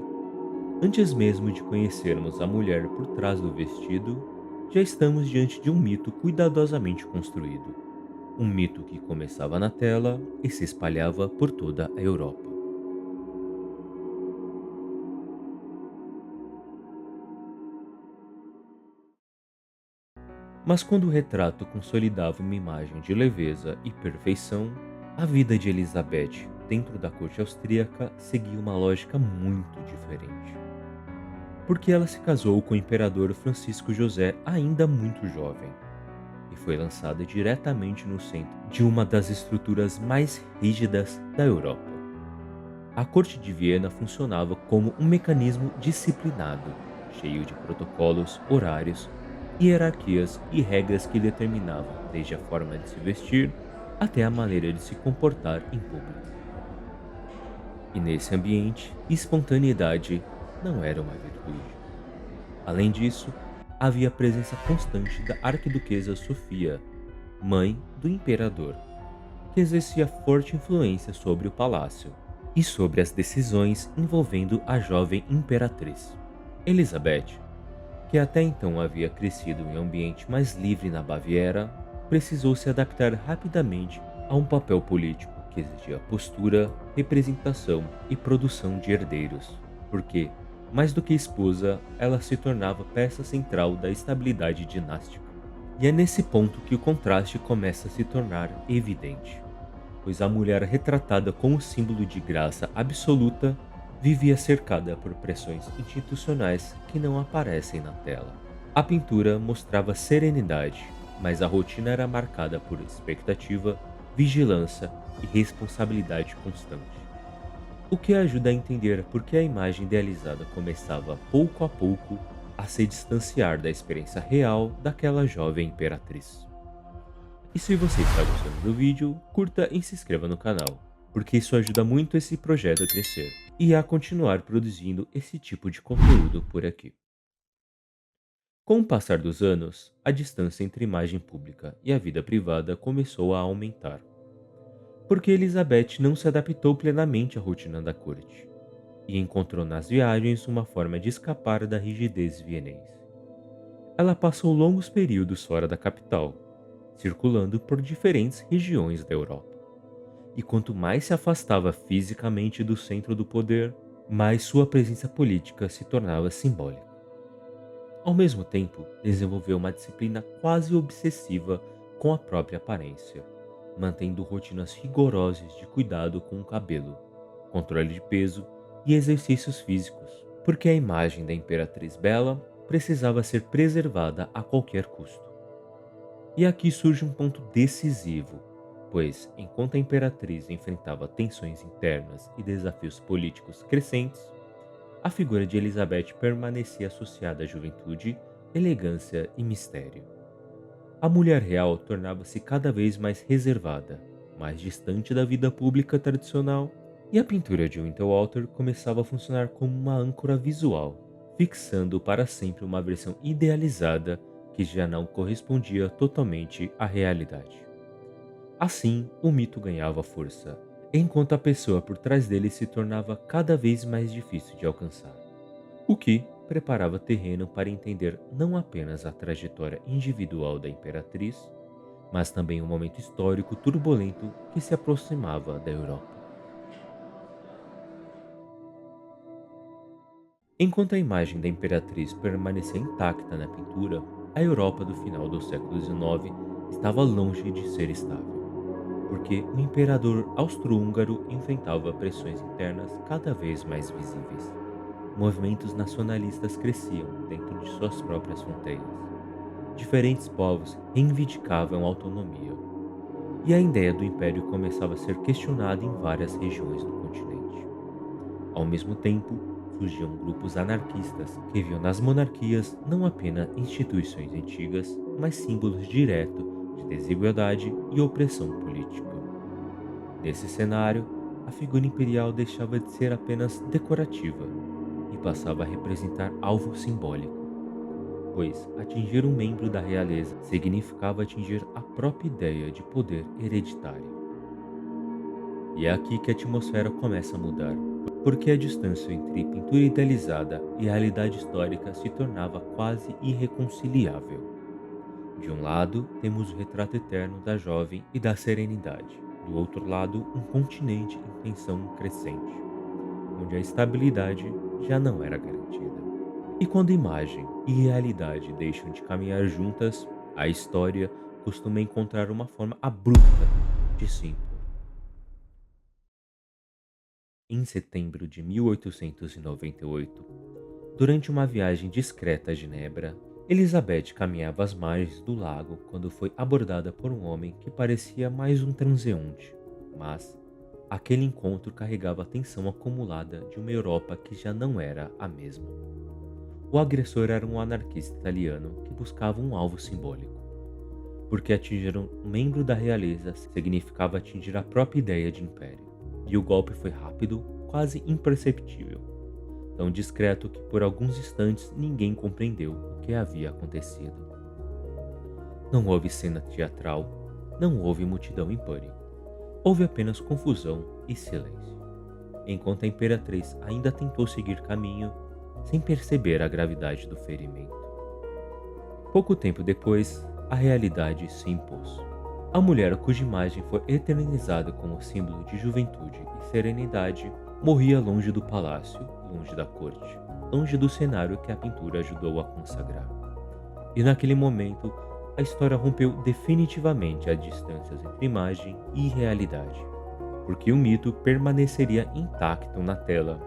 antes mesmo de conhecermos a mulher por trás do vestido, já estamos diante de um mito cuidadosamente construído. Um mito que começava na tela e se espalhava por toda a Europa. Mas quando o retrato consolidava uma imagem de leveza e perfeição, a vida de Elizabeth dentro da corte austríaca seguia uma lógica muito diferente. Porque ela se casou com o imperador Francisco José ainda muito jovem. e foi lançada diretamente no centro de uma das estruturas mais rígidas da Europa. A Corte de Viena funcionava como um mecanismo disciplinado, cheio de protocolos, horários, hierarquias e regras que determinavam desde a forma de se vestir até a maneira de se comportar em público. E nesse ambiente, espontaneidade não era uma virtude. Além disso, havia a presença constante da arquiduquesa Sofia, mãe do imperador, que exercia forte influência sobre o palácio e sobre as decisões envolvendo a jovem imperatriz. Elizabeth, que até então havia crescido em um ambiente mais livre na Baviera, precisou se adaptar rapidamente a um papel político que exigia postura, representação e produção de herdeiros, porque, mais do que esposa, ela se tornava peça central da estabilidade dinástica. E é nesse ponto que o contraste começa a se tornar evidente, pois a mulher retratada como símbolo de graça absoluta vivia cercada por pressões institucionais que não aparecem na tela. A pintura mostrava serenidade, mas a rotina era marcada por expectativa, vigilância e responsabilidade constante. O que ajuda a entender por que a imagem idealizada começava pouco a pouco a se distanciar da experiência real daquela jovem imperatriz. E se você está gostando do vídeo, curta e se inscreva no canal, porque isso ajuda muito esse projeto a crescer e a continuar produzindo esse tipo de conteúdo por aqui. Com o passar dos anos, a distância entre a imagem pública e a vida privada começou a aumentar, porque Elizabeth não se adaptou plenamente à rotina da corte e encontrou nas viagens uma forma de escapar da rigidez vienense. Ela passou longos períodos fora da capital, circulando por diferentes regiões da Europa. E quanto mais se afastava fisicamente do centro do poder, mais sua presença política se tornava simbólica. Ao mesmo tempo, desenvolveu uma disciplina quase obsessiva com a própria aparência, mantendo rotinas rigorosas de cuidado com o cabelo, controle de peso e exercícios físicos, porque a imagem da imperatriz bela precisava ser preservada a qualquer custo. E aqui surge um ponto decisivo, pois, enquanto a imperatriz enfrentava tensões internas e desafios políticos crescentes, a figura de Elizabeth permanecia associada à juventude, elegância e mistério. A mulher real tornava-se cada vez mais reservada, mais distante da vida pública tradicional, e a pintura de Winterhalter começava a funcionar como uma âncora visual, fixando para sempre uma versão idealizada que já não correspondia totalmente à realidade. Assim, o mito ganhava força, enquanto a pessoa por trás dele se tornava cada vez mais difícil de alcançar. O que preparava terreno para entender não apenas a trajetória individual da imperatriz, mas também um momento histórico turbulento que se aproximava da Europa. Enquanto a imagem da imperatriz permanecia intacta na pintura, a Europa do final do século XIX estava longe de ser estável, porque o imperador austro-húngaro enfrentava pressões internas cada vez mais visíveis. Movimentos nacionalistas cresciam dentro de suas próprias fronteiras. Diferentes povos reivindicavam autonomia, e a ideia do império começava a ser questionada em várias regiões do continente. Ao mesmo tempo, surgiam grupos anarquistas que viam nas monarquias não apenas instituições antigas, mas símbolos diretos de desigualdade e opressão política. Nesse cenário, a figura imperial deixava de ser apenas decorativa e passava a representar alvo simbólico, pois atingir um membro da realeza significava atingir a própria ideia de poder hereditário. E é aqui que a atmosfera começa a mudar, porque a distância entre pintura idealizada e realidade histórica se tornava quase irreconciliável. De um lado, temos o retrato eterno da jovem e da serenidade. Do outro lado, um continente em tensão crescente, onde a estabilidade já não era garantida. E quando imagem e realidade deixam de caminhar juntas, a história costuma encontrar uma forma abrupta de se impor. Em setembro de 1898, durante uma viagem discreta a Genebra, Elizabeth caminhava às margens do lago quando foi abordada por um homem que parecia mais um transeunte, mas aquele encontro carregava a tensão acumulada de uma Europa que já não era a mesma. O agressor era um anarquista italiano que buscava um alvo simbólico, porque atingir um membro da realeza significava atingir a própria ideia de império, e o golpe foi rápido, quase imperceptível, tão discreto que por alguns instantes ninguém compreendeu o que havia acontecido. Não houve cena teatral, não houve multidão em pânico. Houve apenas confusão e silêncio, enquanto a imperatriz ainda tentou seguir caminho sem perceber a gravidade do ferimento. Pouco tempo depois, a realidade se impôs. A mulher cuja imagem foi eternizada como símbolo de juventude e serenidade morria longe do palácio, longe da corte, longe do cenário que a pintura ajudou a consagrar. E naquele momento, a história rompeu definitivamente as distâncias entre imagem e realidade, porque o mito permaneceria intacto na tela,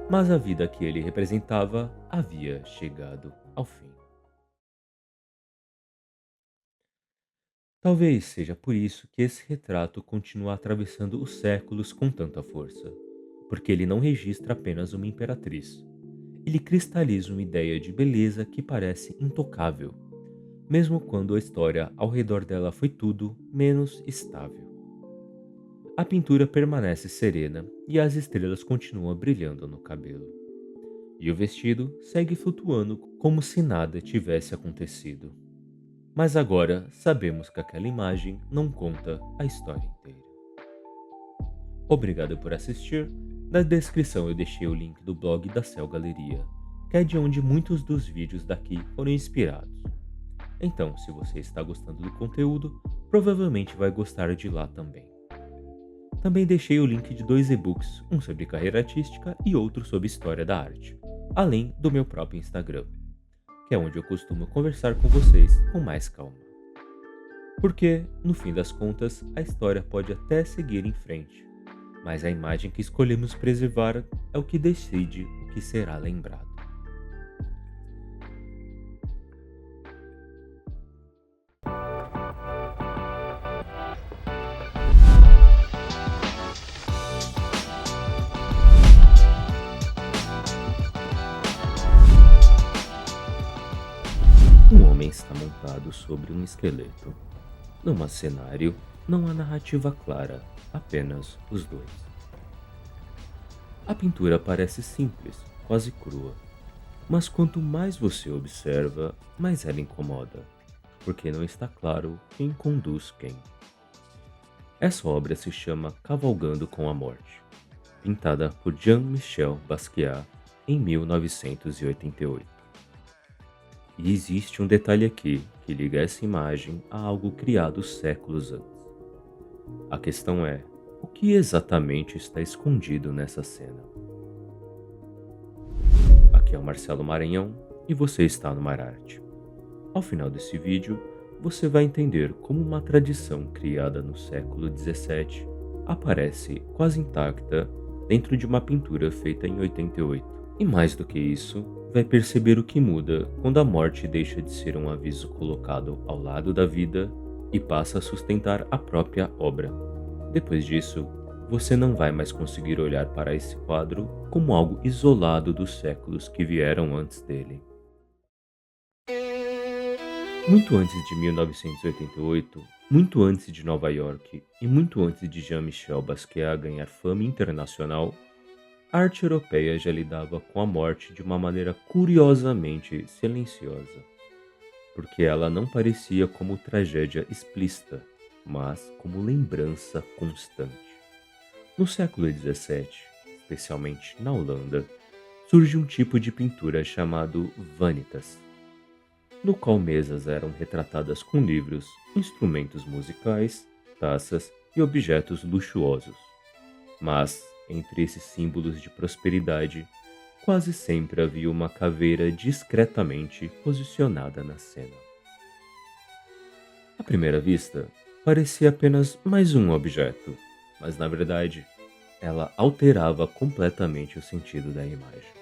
mas a vida que ele representava havia chegado ao fim. Talvez seja por isso que esse retrato continua atravessando os séculos com tanta força, porque ele não registra apenas uma imperatriz. Ele cristaliza uma ideia de beleza que parece intocável, mesmo quando a história ao redor dela foi tudo menos estável. A pintura permanece serena e as estrelas continuam brilhando no cabelo. E o vestido segue flutuando como se nada tivesse acontecido. Mas agora sabemos que aquela imagem não conta a história inteira. Obrigado por assistir. Na descrição eu deixei o link do blog da Cell Galeria, que é de onde muitos dos vídeos daqui foram inspirados. Então, se você está gostando do conteúdo, provavelmente vai gostar de lá também. Também deixei o link de 2 e-books, um sobre carreira artística e outro sobre história da arte, além do meu próprio Instagram, que é onde eu costumo conversar com vocês com mais calma. Porque, no fim das contas, a história pode até seguir em frente, mas a imagem que escolhemos preservar é o que decide o que será lembrado. Um homem está montado sobre um esqueleto. Num cenário, não há narrativa clara, apenas os dois. A pintura parece simples, quase crua, mas quanto mais você observa, mais ela incomoda, porque não está claro quem conduz quem. Essa obra se chama Cavalgando com a Morte, pintada por Jean-Michel Basquiat em 1988. E existe um detalhe aqui que liga essa imagem a algo criado séculos antes. A questão é, o que exatamente está escondido nessa cena? Aqui é o Marcelo Maranhão e você está no Mararte. Ao final desse vídeo, você vai entender como uma tradição criada no século XVII aparece quase intacta dentro de uma pintura feita em 88. E mais do que isso, vai perceber o que muda quando a morte deixa de ser um aviso colocado ao lado da vida e passa a sustentar a própria obra. Depois disso, você não vai mais conseguir olhar para esse quadro como algo isolado dos séculos que vieram antes dele. Muito antes de 1988, muito antes de Nova York e muito antes de Jean-Michel Basquiat ganhar fama internacional, a arte europeia já lidava com a morte de uma maneira curiosamente silenciosa, porque ela não parecia como tragédia explícita, mas como lembrança constante. No século XVII, especialmente na Holanda, surge um tipo de pintura chamado vanitas, no qual mesas eram retratadas com livros, instrumentos musicais, taças e objetos luxuosos. Mas, entre esses símbolos de prosperidade, quase sempre havia uma caveira discretamente posicionada na cena. À primeira vista, parecia apenas mais um objeto, mas na verdade, ela alterava completamente o sentido da imagem.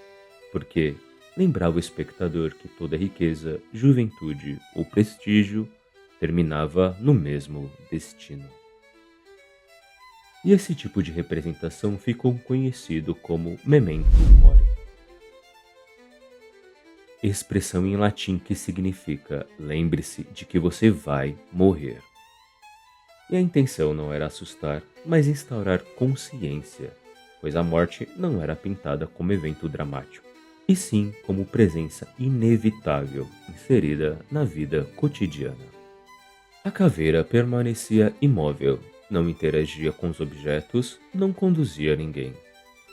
Porque, lembrava o espectador que toda riqueza, juventude ou prestígio terminava no mesmo destino. E esse tipo de representação ficou conhecido como memento mori, expressão em latim que significa lembre-se de que você vai morrer. E a intenção não era assustar, mas instaurar consciência, pois a morte não era pintada como evento dramático, e sim como presença inevitável inserida na vida cotidiana. A caveira permanecia imóvel, não interagia com os objetos, não conduzia ninguém,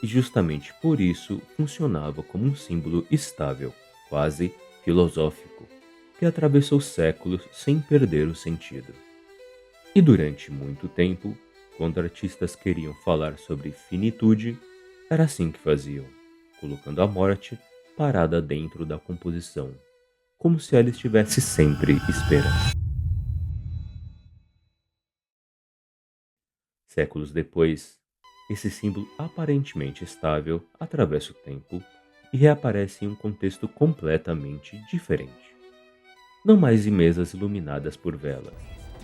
e justamente por isso funcionava como um símbolo estável, quase filosófico, que atravessou séculos sem perder o sentido. E durante muito tempo, quando artistas queriam falar sobre finitude, era assim que faziam, colocando a morte parada dentro da composição, como se ela estivesse sempre esperando. Séculos depois, esse símbolo aparentemente estável atravessa o tempo e reaparece em um contexto completamente diferente. Não mais em mesas iluminadas por velas,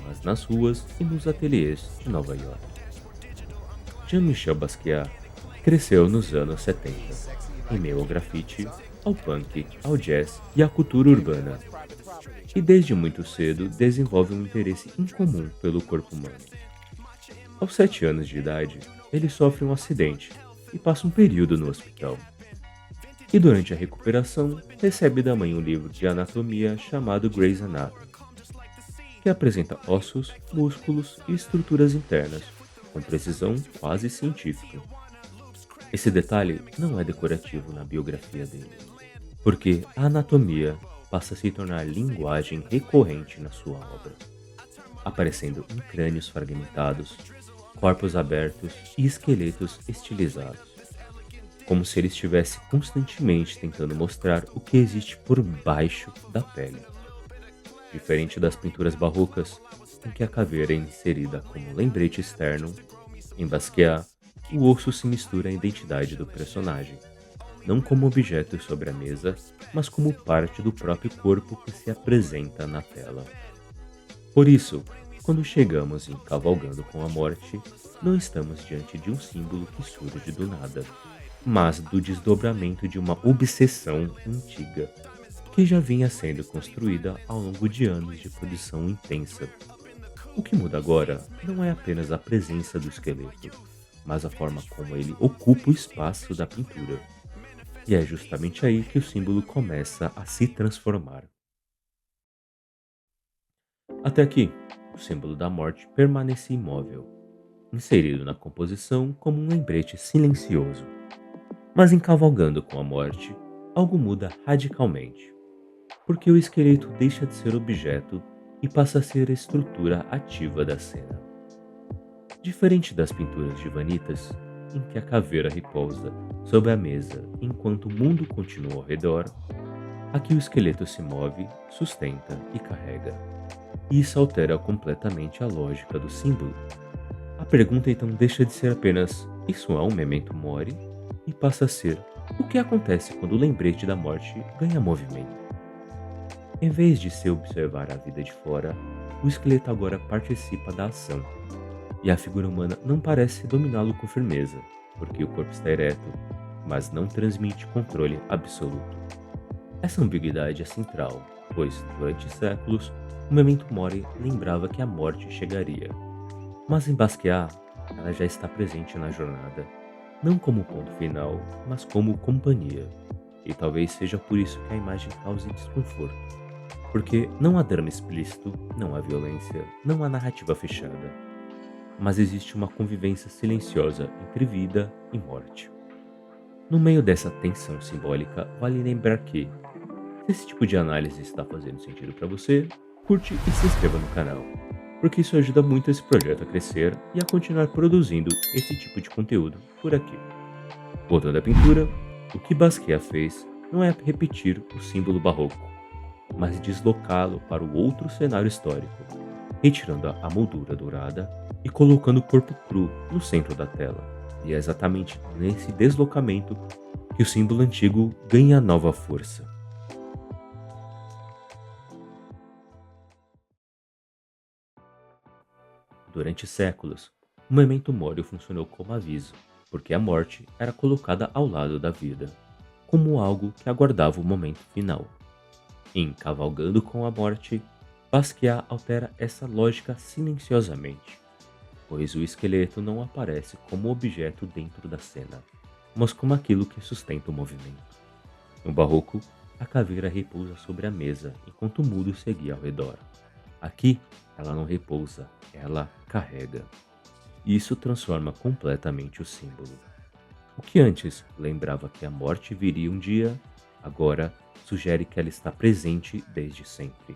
mas nas ruas e nos ateliês de Nova York. Jean-Michel Basquiat cresceu nos anos 70, em meio ao grafite, ao punk, ao jazz e à cultura urbana, e desde muito cedo desenvolve um interesse incomum pelo corpo humano. Aos 7 anos de idade, ele sofre um acidente e passa um período no hospital. E durante a recuperação, recebe da mãe um livro de anatomia chamado Grey's Anatomy, que apresenta ossos, músculos e estruturas internas, com precisão quase científica. Esse detalhe não é decorativo na biografia dele, porque a anatomia passa a se tornar linguagem recorrente na sua obra, aparecendo em crânios fragmentados, corpos abertos e esqueletos estilizados, como se ele estivesse constantemente tentando mostrar o que existe por baixo da pele. Diferente das pinturas barrocas, em que a caveira é inserida como lembrete externo, em Basquiat, o osso se mistura à identidade do personagem, não como objeto sobre a mesa, mas como parte do próprio corpo que se apresenta na tela. Por isso, quando chegamos em Cavalgando com a Morte, não estamos diante de um símbolo que surge do nada, mas do desdobramento de uma obsessão antiga, que já vinha sendo construída ao longo de anos de produção intensa. O que muda agora não é apenas a presença do esqueleto, mas a forma como ele ocupa o espaço da pintura. E é justamente aí que o símbolo começa a se transformar. Até aqui, o símbolo da morte permanecia imóvel, inserido na composição como um lembrete silencioso. Mas em Cavalgando com a Morte, algo muda radicalmente, porque o esqueleto deixa de ser objeto e passa a ser a estrutura ativa da cena. Diferente das pinturas de Vanitas, em que a caveira repousa sobre a mesa enquanto o mundo continua ao redor, aqui o esqueleto se move, sustenta e carrega. E isso altera completamente a lógica do símbolo. A pergunta então deixa de ser apenas "isso é um memento mori?" e passa a ser "o que acontece quando o lembrete da morte ganha movimento?" Em vez de se observar a vida de fora, o esqueleto agora participa da ação, e a figura humana não parece dominá-lo com firmeza, porque o corpo está ereto, mas não transmite controle absoluto. Essa ambiguidade é central, pois, durante séculos, o memento mori lembrava que a morte chegaria. Mas em Basquiat, ela já está presente na jornada, não como ponto final, mas como companhia. E talvez seja por isso que a imagem cause desconforto. Porque não há drama explícito, não há violência, não há narrativa fechada. Mas existe uma convivência silenciosa entre vida e morte. No meio dessa tensão simbólica, vale lembrar que, se esse tipo de análise está fazendo sentido para você, curte e se inscreva no canal, porque isso ajuda muito esse projeto a crescer e a continuar produzindo esse tipo de conteúdo por aqui. Voltando à pintura, o que Basquiat fez não é repetir o símbolo barroco, mas deslocá-lo para o outro cenário histórico, retirando a moldura dourada e colocando o corpo cru no centro da tela. E é exatamente nesse deslocamento que o símbolo antigo ganha nova força. Durante séculos, o memento mori funcionou como aviso, porque a morte era colocada ao lado da vida, como algo que aguardava o momento final. Em Cavalgando com a Morte, Basquiat altera essa lógica silenciosamente, pois o esqueleto não aparece como objeto dentro da cena, mas como aquilo que sustenta o movimento. No Barroco, a caveira repousa sobre a mesa enquanto o mudo seguia ao redor. Aqui, ela não repousa, ela carrega. E isso transforma completamente o símbolo. O que antes lembrava que a morte viria um dia, agora sugere que ela está presente desde sempre,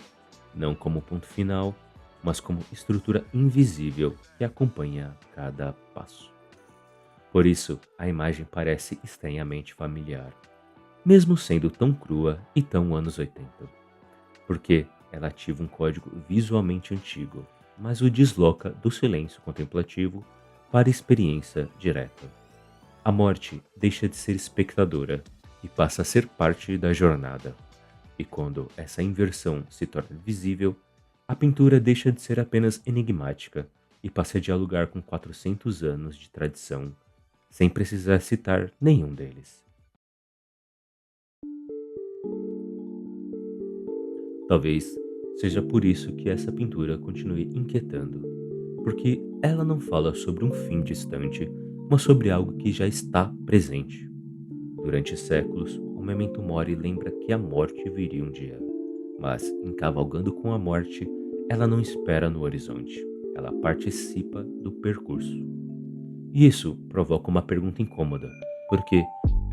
não como ponto final, mas como estrutura invisível que acompanha cada passo. Por isso, a imagem parece estranhamente familiar, mesmo sendo tão crua e tão anos 80, porque ela ativa um código visualmente antigo, mas o desloca do silêncio contemplativo para a experiência direta. A morte deixa de ser espectadora e passa a ser parte da jornada. E quando essa inversão se torna visível, a pintura deixa de ser apenas enigmática e passa a dialogar com 400 anos de tradição, sem precisar citar nenhum deles. Talvez seja por isso que essa pintura continue inquietando, porque ela não fala sobre um fim distante, mas sobre algo que já está presente. Durante séculos, o memento mori lembra que a morte viria um dia, mas em Cavalgando com a Morte, ela não espera no horizonte, ela participa do percurso. E isso provoca uma pergunta incômoda, porque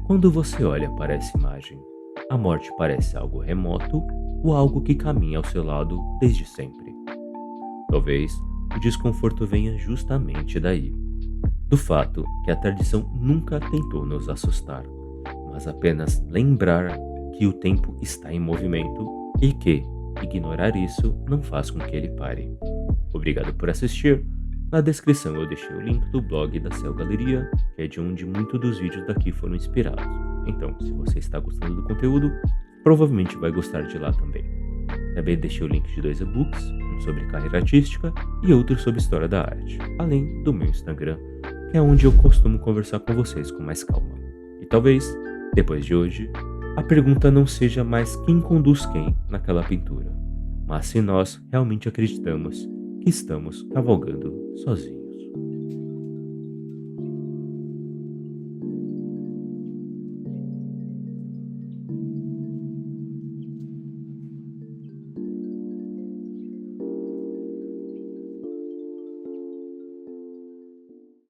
quando você olha para essa imagem, a morte parece algo remoto ou algo que caminha ao seu lado desde sempre. Talvez o desconforto venha justamente daí, do fato que a tradição nunca tentou nos assustar, mas apenas lembrar que o tempo está em movimento e que ignorar isso não faz com que ele pare. Obrigado por assistir. Na descrição eu deixei o link do blog da Cell Galeria, que é de onde muitos dos vídeos daqui foram inspirados. Então, se você está gostando do conteúdo, provavelmente vai gostar de lá também. Também deixei o link de 2 e-books, um sobre carreira artística e outro sobre história da arte, além do meu Instagram, que é onde eu costumo conversar com vocês com mais calma. E talvez, depois de hoje, a pergunta não seja mais quem conduz quem naquela pintura, mas se nós realmente acreditamos que estamos cavalgando sozinhos.